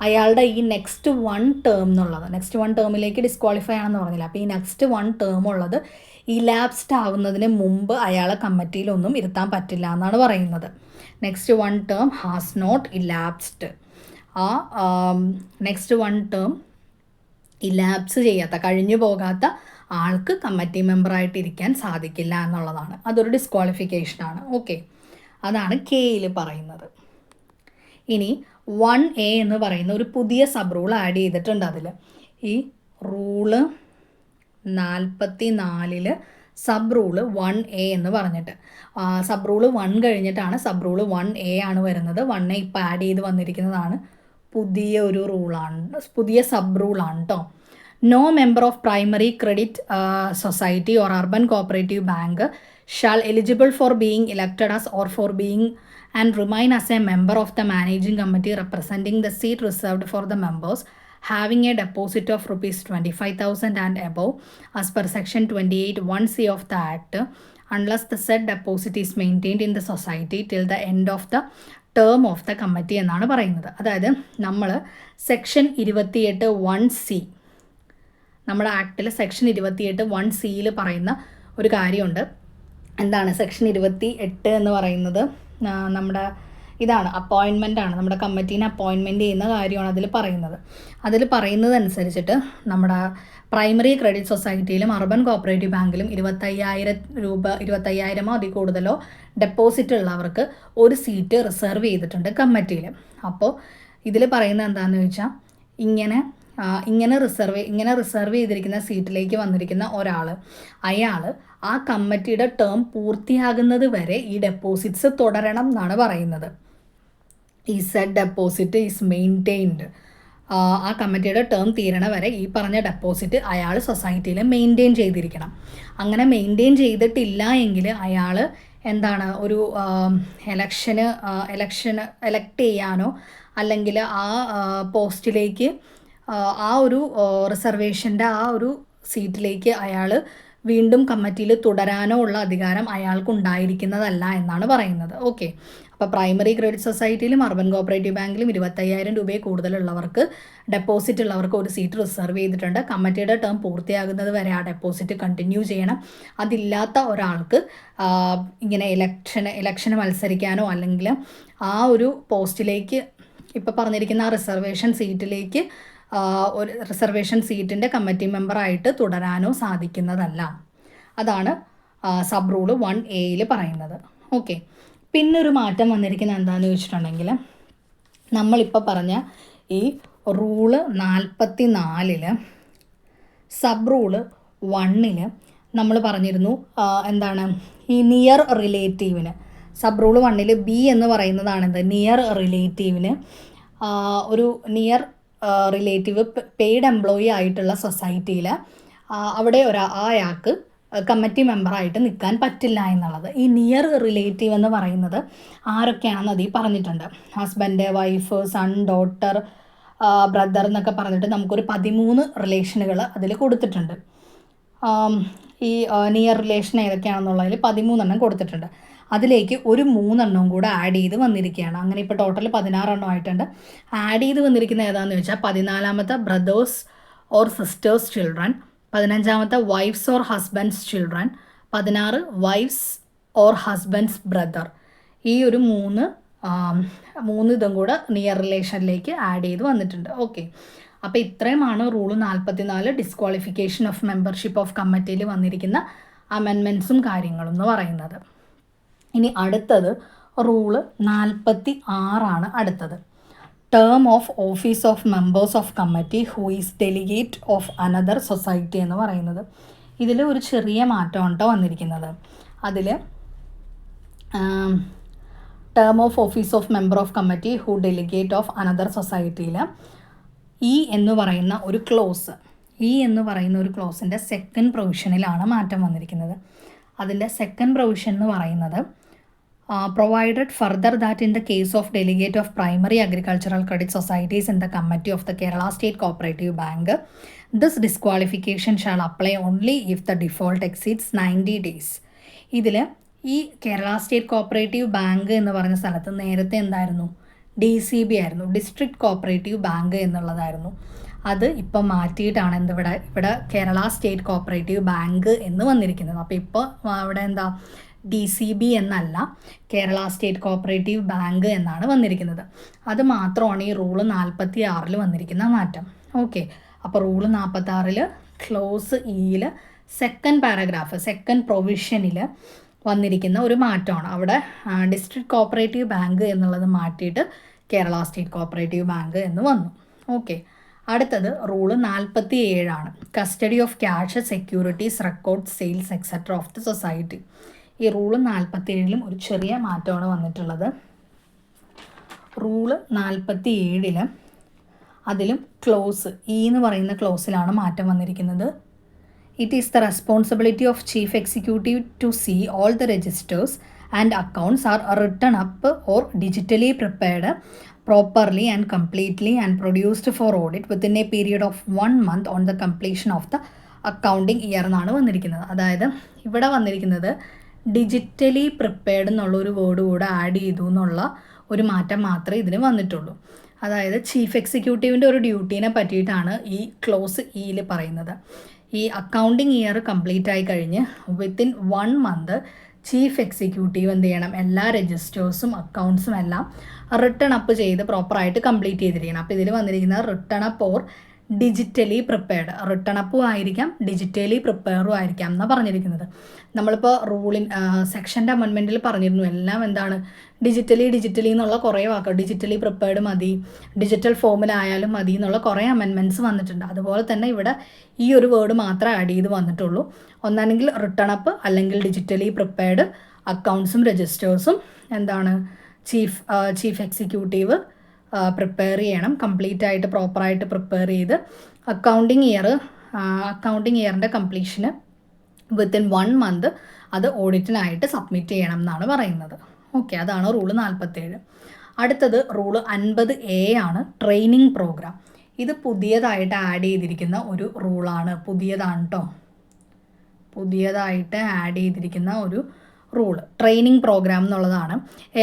അയാളുടെ ഈ നെക്സ്റ്റ് 1 ടേം എന്നുള്ളത് നെക്സ്റ്റ് 1 ടേമിലേക്ക് ഡിസ്ക്വാളിഫൈ ആണെന്ന് പറഞ്ഞില്ല. അപ്പോൾ ഈ നെക്സ്റ്റ് 1 ടേം ഉള്ളത് ഇലാപ്സ്ഡ് ആവുന്നതിന് മുമ്പ് അയാളെ കമ്മിറ്റിയിലൊന്നും ഇരുത്താൻ പറ്റില്ല എന്നാണ് പറയുന്നത്. Next 1 term has not elapsed. Next 1 term elapse ചെയ്യാത്ത കഴിഞ്ഞു പോകാത്ത ആൾക്ക് കമ്മിറ്റി മെമ്പറായിട്ട് ഇരിക്കാൻ സാധിക്കില്ല എന്നുള്ളതാണ്. അതൊരു ഡിസ്ക്വാളിഫിക്കേഷനാണ്. ഓക്കെ, അതാണ് Kയിൽ പറയുന്നത്. ഇനി 1A എന്ന് പറയുന്ന ഒരു പുതിയ സബ് റൂൾ ആഡ് ചെയ്തിട്ടുണ്ട്. അതിൽ ഈ റൂള് 44 സബ് റൂള് 1A എന്ന് പറഞ്ഞിട്ട് സബ് റൂള് 1 കഴിഞ്ഞിട്ടാണ് സബ് റൂള് 1A ആണ് വരുന്നത്. 1A ഇപ്പോൾ ആഡ് ചെയ്ത് വന്നിരിക്കുന്നതാണ്. പുതിയ ഒരു റൂളാണ്, പുതിയ സബ് റൂളാണ് കേട്ടോ. No member of primary credit society or urban cooperative bank shall eligible for being elected as or for being and remain as a member of the managing committee representing the seat reserved for the members having a deposit of rupees 25,000 and above as per section 28(1)(c) of the Act unless the said deposit is maintained in the society till the end of the term of the committee എന്നാണ് പറയുന്നത്. അതായത് നമ്മൾ section 28(1)(c) നമ്മുടെ ആക്ടിൽ section 28(1)(c)യിൽ പറയുന്ന ഒരു കാര്യമുണ്ട്. എന്താണ് section 28 എന്ന് പറയുന്നത്? നമ്മുടെ ഇതാണ്, അപ്പോയിൻമെൻ്റാണ്. നമ്മുടെ കമ്മിറ്റീനെ അപ്പോയിൻമെൻറ്റ് ചെയ്യുന്ന കാര്യമാണ് അതിൽ പറയുന്നത്. അതിൽ പറയുന്നത് അനുസരിച്ചിട്ട് നമ്മുടെ പ്രൈമറി ക്രെഡിറ്റ് സൊസൈറ്റിയിലും അർബൻ കോപ്പറേറ്റീവ് ബാങ്കിലും 25,000 രൂപ 25,000 അതിൽ കൂടുതലോ ഡെപ്പോസിറ്റ് ഉള്ളവർക്ക് ഒരു സീറ്റ് റിസർവ് ചെയ്തിട്ടുണ്ട് കമ്മിറ്റിയിൽ. അപ്പോൾ ഇതിൽ പറയുന്നത് എന്താണെന്ന് ചോദിച്ചാൽ ഇങ്ങനെ റിസർവ് ചെയ്തിരിക്കുന്ന സീറ്റിലേക്ക് വന്നിരിക്കുന്ന ഒരാൾ അയാൾ ആ കമ്മിറ്റിയുടെ ടേം പൂർത്തിയാകുന്നത് വരെ ഈ ഡെപ്പോസിറ്റ്സ് തുടരണം എന്നാണ് പറയുന്നത്. ഈ സെഡ് ഡെപ്പോസിറ്റ് ഈസ് മെയിൻറ്റെയിൻഡ്. ആ കമ്മിറ്റിയുടെ ടേം തീരണ വരെ ഈ പറഞ്ഞ ഡെപ്പോസിറ്റ് അയാൾ സൊസൈറ്റിയിൽ മെയിൻറ്റെയിൻ ചെയ്തിരിക്കണം. അങ്ങനെ മെയിൻറ്റെയിൻ ചെയ്തിട്ടില്ല എങ്കിൽ അയാൾ ഒരു എലക്ട് ചെയ്യാനോ അല്ലെങ്കിൽ ആ പോസ്റ്റിലേക്ക് ആ ഒരു റിസർവേഷൻ്റെ ആ ഒരു സീറ്റിലേക്ക് അയാൾ വീണ്ടും കമ്മിറ്റിയിൽ തുടരാനോ ഉള്ള അധികാരം അയാൾക്ക് ഉണ്ടായിരിക്കുന്നതല്ല എന്നാണ് പറയുന്നത്. ഓക്കെ, അപ്പോൾ പ്രൈമറി ക്രെഡിറ്റ് സൊസൈറ്റിയിലും അർബൻ കോപ്പറേറ്റീവ് ബാങ്കിലും 25,000 രൂപയിൽ കൂടുതലുള്ളവർക്ക് ഡെപ്പോസിറ്റ് ഉള്ളവർക്ക് ഒരു സീറ്റ് റിസർവ് ചെയ്തിട്ടുണ്ട്. കമ്മിറ്റിയുടെ ടേം പൂർത്തിയാകുന്നത് വരെ ആ ഡെപ്പോസിറ്റ് കണ്ടിന്യൂ ചെയ്യണം. അതില്ലാത്ത ഒരാൾക്ക് ഇങ്ങനെ ഇലക്ഷന് മത്സരിക്കാനോ അല്ലെങ്കിൽ ആ ഒരു പോസ്റ്റിലേക്ക് ഇപ്പോൾ പറഞ്ഞിരിക്കുന്ന ആ റിസർവേഷൻ സീറ്റിലേക്ക് ഒരു റിസർവേഷൻ സീറ്റിൻ്റെ കമ്മിറ്റി മെമ്പറായിട്ട് തുടരാനോ സാധിക്കുന്നതല്ല. അതാണ് സബ് റൂള് 1A പറയുന്നത്. ഓക്കെ, പിന്നൊരു മാറ്റം വന്നിരിക്കുന്നത് എന്താണെന്ന് ചോദിച്ചിട്ടുണ്ടെങ്കിൽ നമ്മളിപ്പോൾ പറഞ്ഞ ഈ റൂള് 44 സബ് റൂള് 1 നമ്മൾ പറഞ്ഞിരുന്നു ഈ നിയർ റിലേറ്റീവിന് സബ് റൂള് 1 B എന്ന് പറയുന്നതാണെന്ത് നിയർ റിലേറ്റീവിന് ഒരു നിയർ റിലേറ്റീവ് പെയ്ഡ് എംപ്ലോയി ആയിട്ടുള്ള സൊസൈറ്റിയിൽ അവിടെ അയാൾക്ക് കമ്മിറ്റി മെമ്പറായിട്ട് നിൽക്കാൻ പറ്റില്ല എന്നുള്ളത്. ഈ നിയർ റിലേറ്റീവ് എന്ന് പറയുന്നത് ആരൊക്കെയാണെന്ന് അതിൽ പറഞ്ഞിട്ടുണ്ട്. Husband, wife, son, daughter, brother എന്നൊക്കെ പറഞ്ഞിട്ട് നമുക്കൊരു 13 റിലേഷനുകൾ അതിൽ കൊടുത്തിട്ടുണ്ട്. ഈ നിയർ റിലേഷൻ ഏതൊക്കെയാണെന്നുള്ളതിൽ 13 കൊടുത്തിട്ടുണ്ട്. അതിലേക്ക് ഒരു 3 കൂടെ ആഡ് ചെയ്ത് വന്നിരിക്കുകയാണ്. അങ്ങനെ ഇപ്പോൾ ടോട്ടൽ 16 ആയിട്ടുണ്ട്. ആഡ് ചെയ്ത് വന്നിരിക്കുന്ന ഏതാണെന്ന് ചോദിച്ചാൽ 14 brothers or sisters children, 15 wifes or husbands children, 16 wifes or husbands brother. ഈ ഒരു 3 ഇതും കൂടെ നിയർ റിലേഷനിലേക്ക് ആഡ് ചെയ്ത് വന്നിട്ടുണ്ട്. ഓക്കെ, അപ്പോൾ ഇത്രയുമാണ് rule 44 disqualification of membership of കമ്മിറ്റിയിൽ വന്നിരിക്കുന്ന അമെൻമെൻറ്റ്സും കാര്യങ്ങളും എന്ന് പറയുന്നത്. ഇനി അടുത്തത് റൂള് 46 അടുത്തത്. Term of office of members of committee who is delegate of another society എന്ന് പറയുന്നത്. ഇതിൽ ഒരു ചെറിയ മാറ്റമാണ് കേട്ടോ വന്നിരിക്കുന്നത്. അതിൽ term of office of member of committee who delegate of another സൊസൈറ്റിയിൽ എന്ന് പറയുന്ന ഒരു ക്ലോസ്, എന്ന് പറയുന്ന ഒരു ക്ലോസിൻ്റെ സെക്കൻഡ് പ്രൊവിഷനിലാണ് മാറ്റം വന്നിരിക്കുന്നത്. അതിൻ്റെ സെക്കൻഡ് പ്രൊവിഷൻ എന്ന് പറയുന്നത് provided further that in the case of delegate of primary agricultural credit societies in the committee of the Kerala state cooperative bank this disqualification shall apply only if the default exceeds 90 days. ഇതിൽ ഈ Kerala state cooperative bank എന്ന് പറഞ്ഞ സ്ഥലത്ത് നേരത്തെ എന്തായിരുന്നു? DCB ആയിരുന്നു, district cooperative bank എന്നുള്ളതായിരുന്നു. അത് ഇപ്പം മാറ്റിയിട്ടാണ് ഇവിടെ കേരള സ്റ്റേറ്റ് കോപ്പറേറ്റീവ് ബാങ്ക് എന്ന് വന്നിരിക്കുന്നത്. അപ്പോൾ ഇപ്പോൾ അവിടെ എന്താ DCB എന്നല്ല, കേരള സ്റ്റേറ്റ് കോപ്പറേറ്റീവ് ബാങ്ക് എന്നാണ് വന്നിരിക്കുന്നത്. അത് മാത്രമാണ് ഈ റൂള് 46 വന്നിരിക്കുന്ന മാറ്റം. ഓക്കെ, അപ്പോൾ റൂള് 46 ക്ലോസ് ഇയിൽ സെക്കൻഡ് പാരഗ്രാഫ് സെക്കൻഡ് പ്രൊവിഷനിൽ വന്നിരിക്കുന്ന ഒരു മാറ്റമാണ്. അവിടെ ഡിസ്ട്രിക്ട് കോപ്പറേറ്റീവ് ബാങ്ക് എന്നുള്ളത് മാറ്റിയിട്ട് കേരള സ്റ്റേറ്റ് കോപ്പറേറ്റീവ് ബാങ്ക് എന്ന് വന്നു. ഓക്കെ, അടുത്തത് rule 47 custody of cash, securities, record, sales etcetera of the society. ഈ റൂള് 47 ഒരു ചെറിയ മാറ്റമാണ് വന്നിട്ടുള്ളത്. റൂള് 47 അതിലും ക്ലോസ് എന്ന് പറയുന്ന ക്ലോസിലാണ് മാറ്റം വന്നിരിക്കുന്നത്. It is the responsibility of Chief Executive to see all the registers and accounts are written up or digitally prepared properly and completely and produced for audit within a period of 1 month on the completion of the accounting year എന്നാണ് വന്നിരിക്കുന്നത്. അതായത് ഇവിടെ വന്നിരിക്കുന്നത് digitally prepared എന്നുള്ളൊരു word കൂടെ add ചെയ്തു എന്നുള്ള ഒരു മാറ്റം മാത്രമേ ഇതിന് വന്നിട്ടുള്ളൂ. അതായത് ചീഫ് എക്സിക്യൂട്ടീവിൻ്റെ ഒരു ഡ്യൂട്ടീനെ പറ്റിയിട്ടാണ് ഈ ക്ലോസ് ഇയിൽ പറയുന്നത്. ഈ അക്കൗണ്ടിങ് ഇയർ കംപ്ലീറ്റ് ആയി കഴിഞ്ഞ് വിത്തിൻ 1 മന്ത് ചീഫ് എക്സിക്യൂട്ടീവ് എന്ത് ചെയ്യണം? എല്ലാ രജിസ്റ്റേഴ്സും അക്കൗണ്ട്സും എല്ലാം റിട്ടേൺ അപ്പ് ചെയ്ത് പ്രോപ്പറായിട്ട് കംപ്ലീറ്റ് ചെയ്തിരിക്കണം. അപ്പോൾ ഇതിൽ വന്നിരിക്കുന്നത് written up or digitally prepared. Written അപ്പും ആയിരിക്കാം, ഡിജിറ്റലി പ്രിപ്പയറും ആയിരിക്കാം എന്നാണ് പറഞ്ഞിരിക്കുന്നത്. നമ്മളിപ്പോൾ സെക്ഷൻ്റെ അമെൻമെൻറ്റിൽ പറഞ്ഞിരുന്നു എല്ലാം എന്താണ് ഡിജിറ്റലി എന്നുള്ള കുറേ വാക്കുകൾ, ഡിജിറ്റലി പ്രിപ്പയർഡ് മതി, ഡിജിറ്റൽ ഫോമിലായാലും മതി എന്നുള്ള കുറേ അമെൻമെൻറ്റ്സ് വന്നിട്ടുണ്ട്. അതുപോലെ തന്നെ ഇവിടെ ഈ ഒരു വേർഡ് മാത്രമേ ആഡ് ചെയ്ത് വന്നിട്ടുള്ളൂ. ഒന്നാണെങ്കിൽ റിട്ടേൺ അപ്പ് അല്ലെങ്കിൽ ഡിജിറ്റലി പ്രിപ്പയർഡ് അക്കൗണ്ട്സും രജിസ്റ്റേഴ്സും എന്താണ് ചീഫ് എക്സിക്യൂട്ടീവ് പ്രിപ്പയർ ചെയ്യണം, കംപ്ലീറ്റ് ആയിട്ട് പ്രോപ്പറായിട്ട് പ്രിപ്പയർ ചെയ്ത് അക്കൗണ്ടിങ് ഇയറിൻ്റെ കംപ്ലീഷന് വിത്തിൻ 1 മന്ത് അത് ഓഡിറ്റിനായിട്ട് സബ്മിറ്റ് ചെയ്യണം എന്നാണ് പറയുന്നത്. ഓക്കെ, അതാണ് റൂള് 47. അടുത്തത് റൂള് 50A ട്രെയിനിങ് പ്രോഗ്രാം. ഇത് പുതിയതായിട്ട് ആഡ് ചെയ്തിരിക്കുന്ന ഒരു റൂളാണ്. പുതിയതായിട്ട് ആഡ് ചെയ്തിരിക്കുന്ന ഒരു റൂള് ട്രെയിനിങ് പ്രോഗ്രാം എന്നുള്ളതാണ്.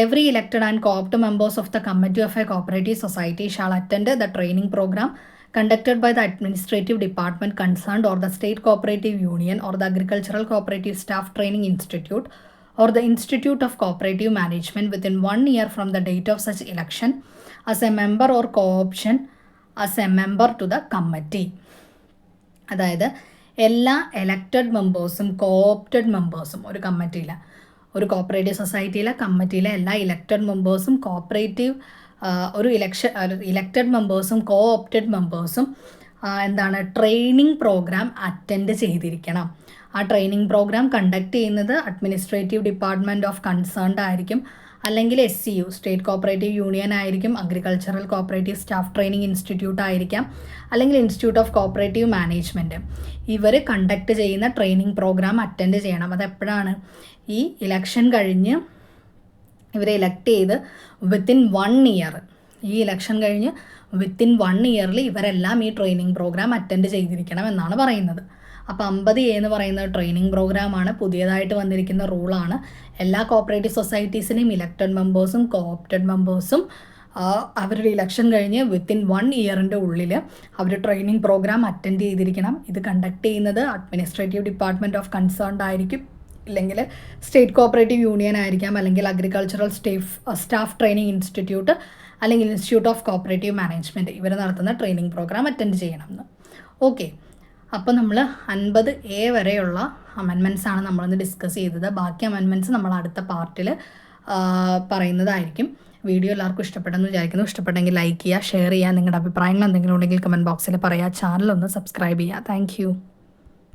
Every elected and coopted members of the committee of a cooperative society shall attend the training programme conducted by the administrative department concerned or the state cooperative union or the agricultural cooperative staff training institute or the institute of cooperative management within 1 year from the date of such election as a member or co-option as a member to the committee. അതായത് എല്ലാ elected മെമ്പേഴ്സും കോഓപ്റ്റഡ് മെമ്പേഴ്സും ഒരു കമ്മിറ്റിയിലെ, ഒരു cooperative സൊസൈറ്റിയിലെ കമ്മിറ്റിയിലെ എല്ലാ elected മെമ്പേഴ്സും cooperative elected മെമ്പേഴ്സും കോഓപ്റ്റഡ് മെമ്പേഴ്സും എന്താണ് training programme attend ചെയ്തിരിക്കണം. ആ training programme conduct ചെയ്യുന്നത് administrative department of concerned ആയിരിക്കും, അല്ലെങ്കിൽ SCU സ്റ്റേറ്റ് കോപ്പറേറ്റീവ് യൂണിയൻ ആയിരിക്കും, agricultural cooperative staff training institute ആയിരിക്കാം, അല്ലെങ്കിൽ ഇൻസ്റ്റിറ്റ്യൂട്ട് ഓഫ് കോപ്പറേറ്റീവ് മാനേജ്മെൻറ്റ്. ഇവർ കണ്ടക്ട് ചെയ്യുന്ന ട്രെയിനിങ് പ്രോഗ്രാം അറ്റൻഡ് ചെയ്യണം. അതെപ്പോഴാണ്? ഈ ഇലക്ഷൻ കഴിഞ്ഞ് ഇവരെ ഇലക്ട് ചെയ്ത് വിത്തിൻ 1 ഇയർ, ഈ ഇലക്ഷൻ കഴിഞ്ഞ് വിത്തിൻ 1 ഇയറിൽ ഇവരെല്ലാം ഈ ട്രെയിനിങ് പ്രോഗ്രാം അറ്റൻഡ് ചെയ്തിരിക്കണം എന്നാണ് പറയുന്നത്. അപ്പോൾ 50A എന്ന് പറയുന്ന ട്രെയിനിങ് പ്രോഗ്രാമാണ്, പുതിയതായിട്ട് വന്നിരിക്കുന്ന റൂളാണ്. എല്ലാ കോപ്പറേറ്റീവ് സൊസൈറ്റീസിനെയും ഇലക്റ്റഡ് മെമ്പേഴ്സും കോഓപ്റ്റഡ് മെമ്പേഴ്സും അവരുടെ ഇലക്ഷൻ കഴിഞ്ഞ് വിത്തിൻ 1 ഇയറിൻ്റെ ഉള്ളിൽ അവർ ട്രെയിനിങ് പ്രോഗ്രാം അറ്റൻഡ് ചെയ്തിരിക്കണം. ഇത് കണ്ടക്ട് ചെയ്യുന്നത് അഡ്മിനിസ്ട്രേറ്റീവ് ഡിപ്പാർട്ട്മെൻറ്റ് ഓഫ് കൺസേൺഡ് ആയിരിക്കും, ഇല്ലെങ്കിൽ സ്റ്റേറ്റ് കോപ്പറേറ്റീവ് യൂണിയൻ ആയിരിക്കാം, അല്ലെങ്കിൽ അഗ്രികൾച്ചറൽ സ്റ്റാഫ് ട്രെയിനിങ് ഇൻസ്റ്റിറ്റ്യൂട്ട്, അല്ലെങ്കിൽ ഇൻസ്റ്റിറ്റ്യൂട്ട് ഓഫ് കോപ്പറേറ്റീവ് മാനേജ്മെൻറ്റ് ഇവർ നടത്തുന്ന ട്രെയിനിങ് പ്രോഗ്രാം അറ്റൻഡ് ചെയ്യണം എന്ന്. ഓക്കെ, അപ്പോൾ നമ്മൾ 50A വരെയുള്ള അമെൻമെൻറ്റ്സ് ആണ് നമ്മളിന്ന് ഡിസ്കസ് ചെയ്തത്. ബാക്കി അമെൻമെൻറ്റ്സ് നമ്മൾ അടുത്ത പാർട്ടിൽ പറയുന്നതായിരിക്കും. വീഡിയോ എല്ലാവർക്കും ഇഷ്ടപ്പെട്ടെന്ന് വിചാരിക്കുന്നു. ഇഷ്ടപ്പെട്ടെങ്കിൽ ലൈക്ക് ചെയ്യുക, ഷെയർ ചെയ്യുക, നിങ്ങളുടെ അഭിപ്രായങ്ങൾ എന്തെങ്കിലും ഉണ്ടെങ്കിൽ കമൻറ്റ് ബോക്സിൽ പറയുക. ചാനൽ ഒന്ന് സബ്സ്ക്രൈബ് ചെയ്യുക. താങ്ക്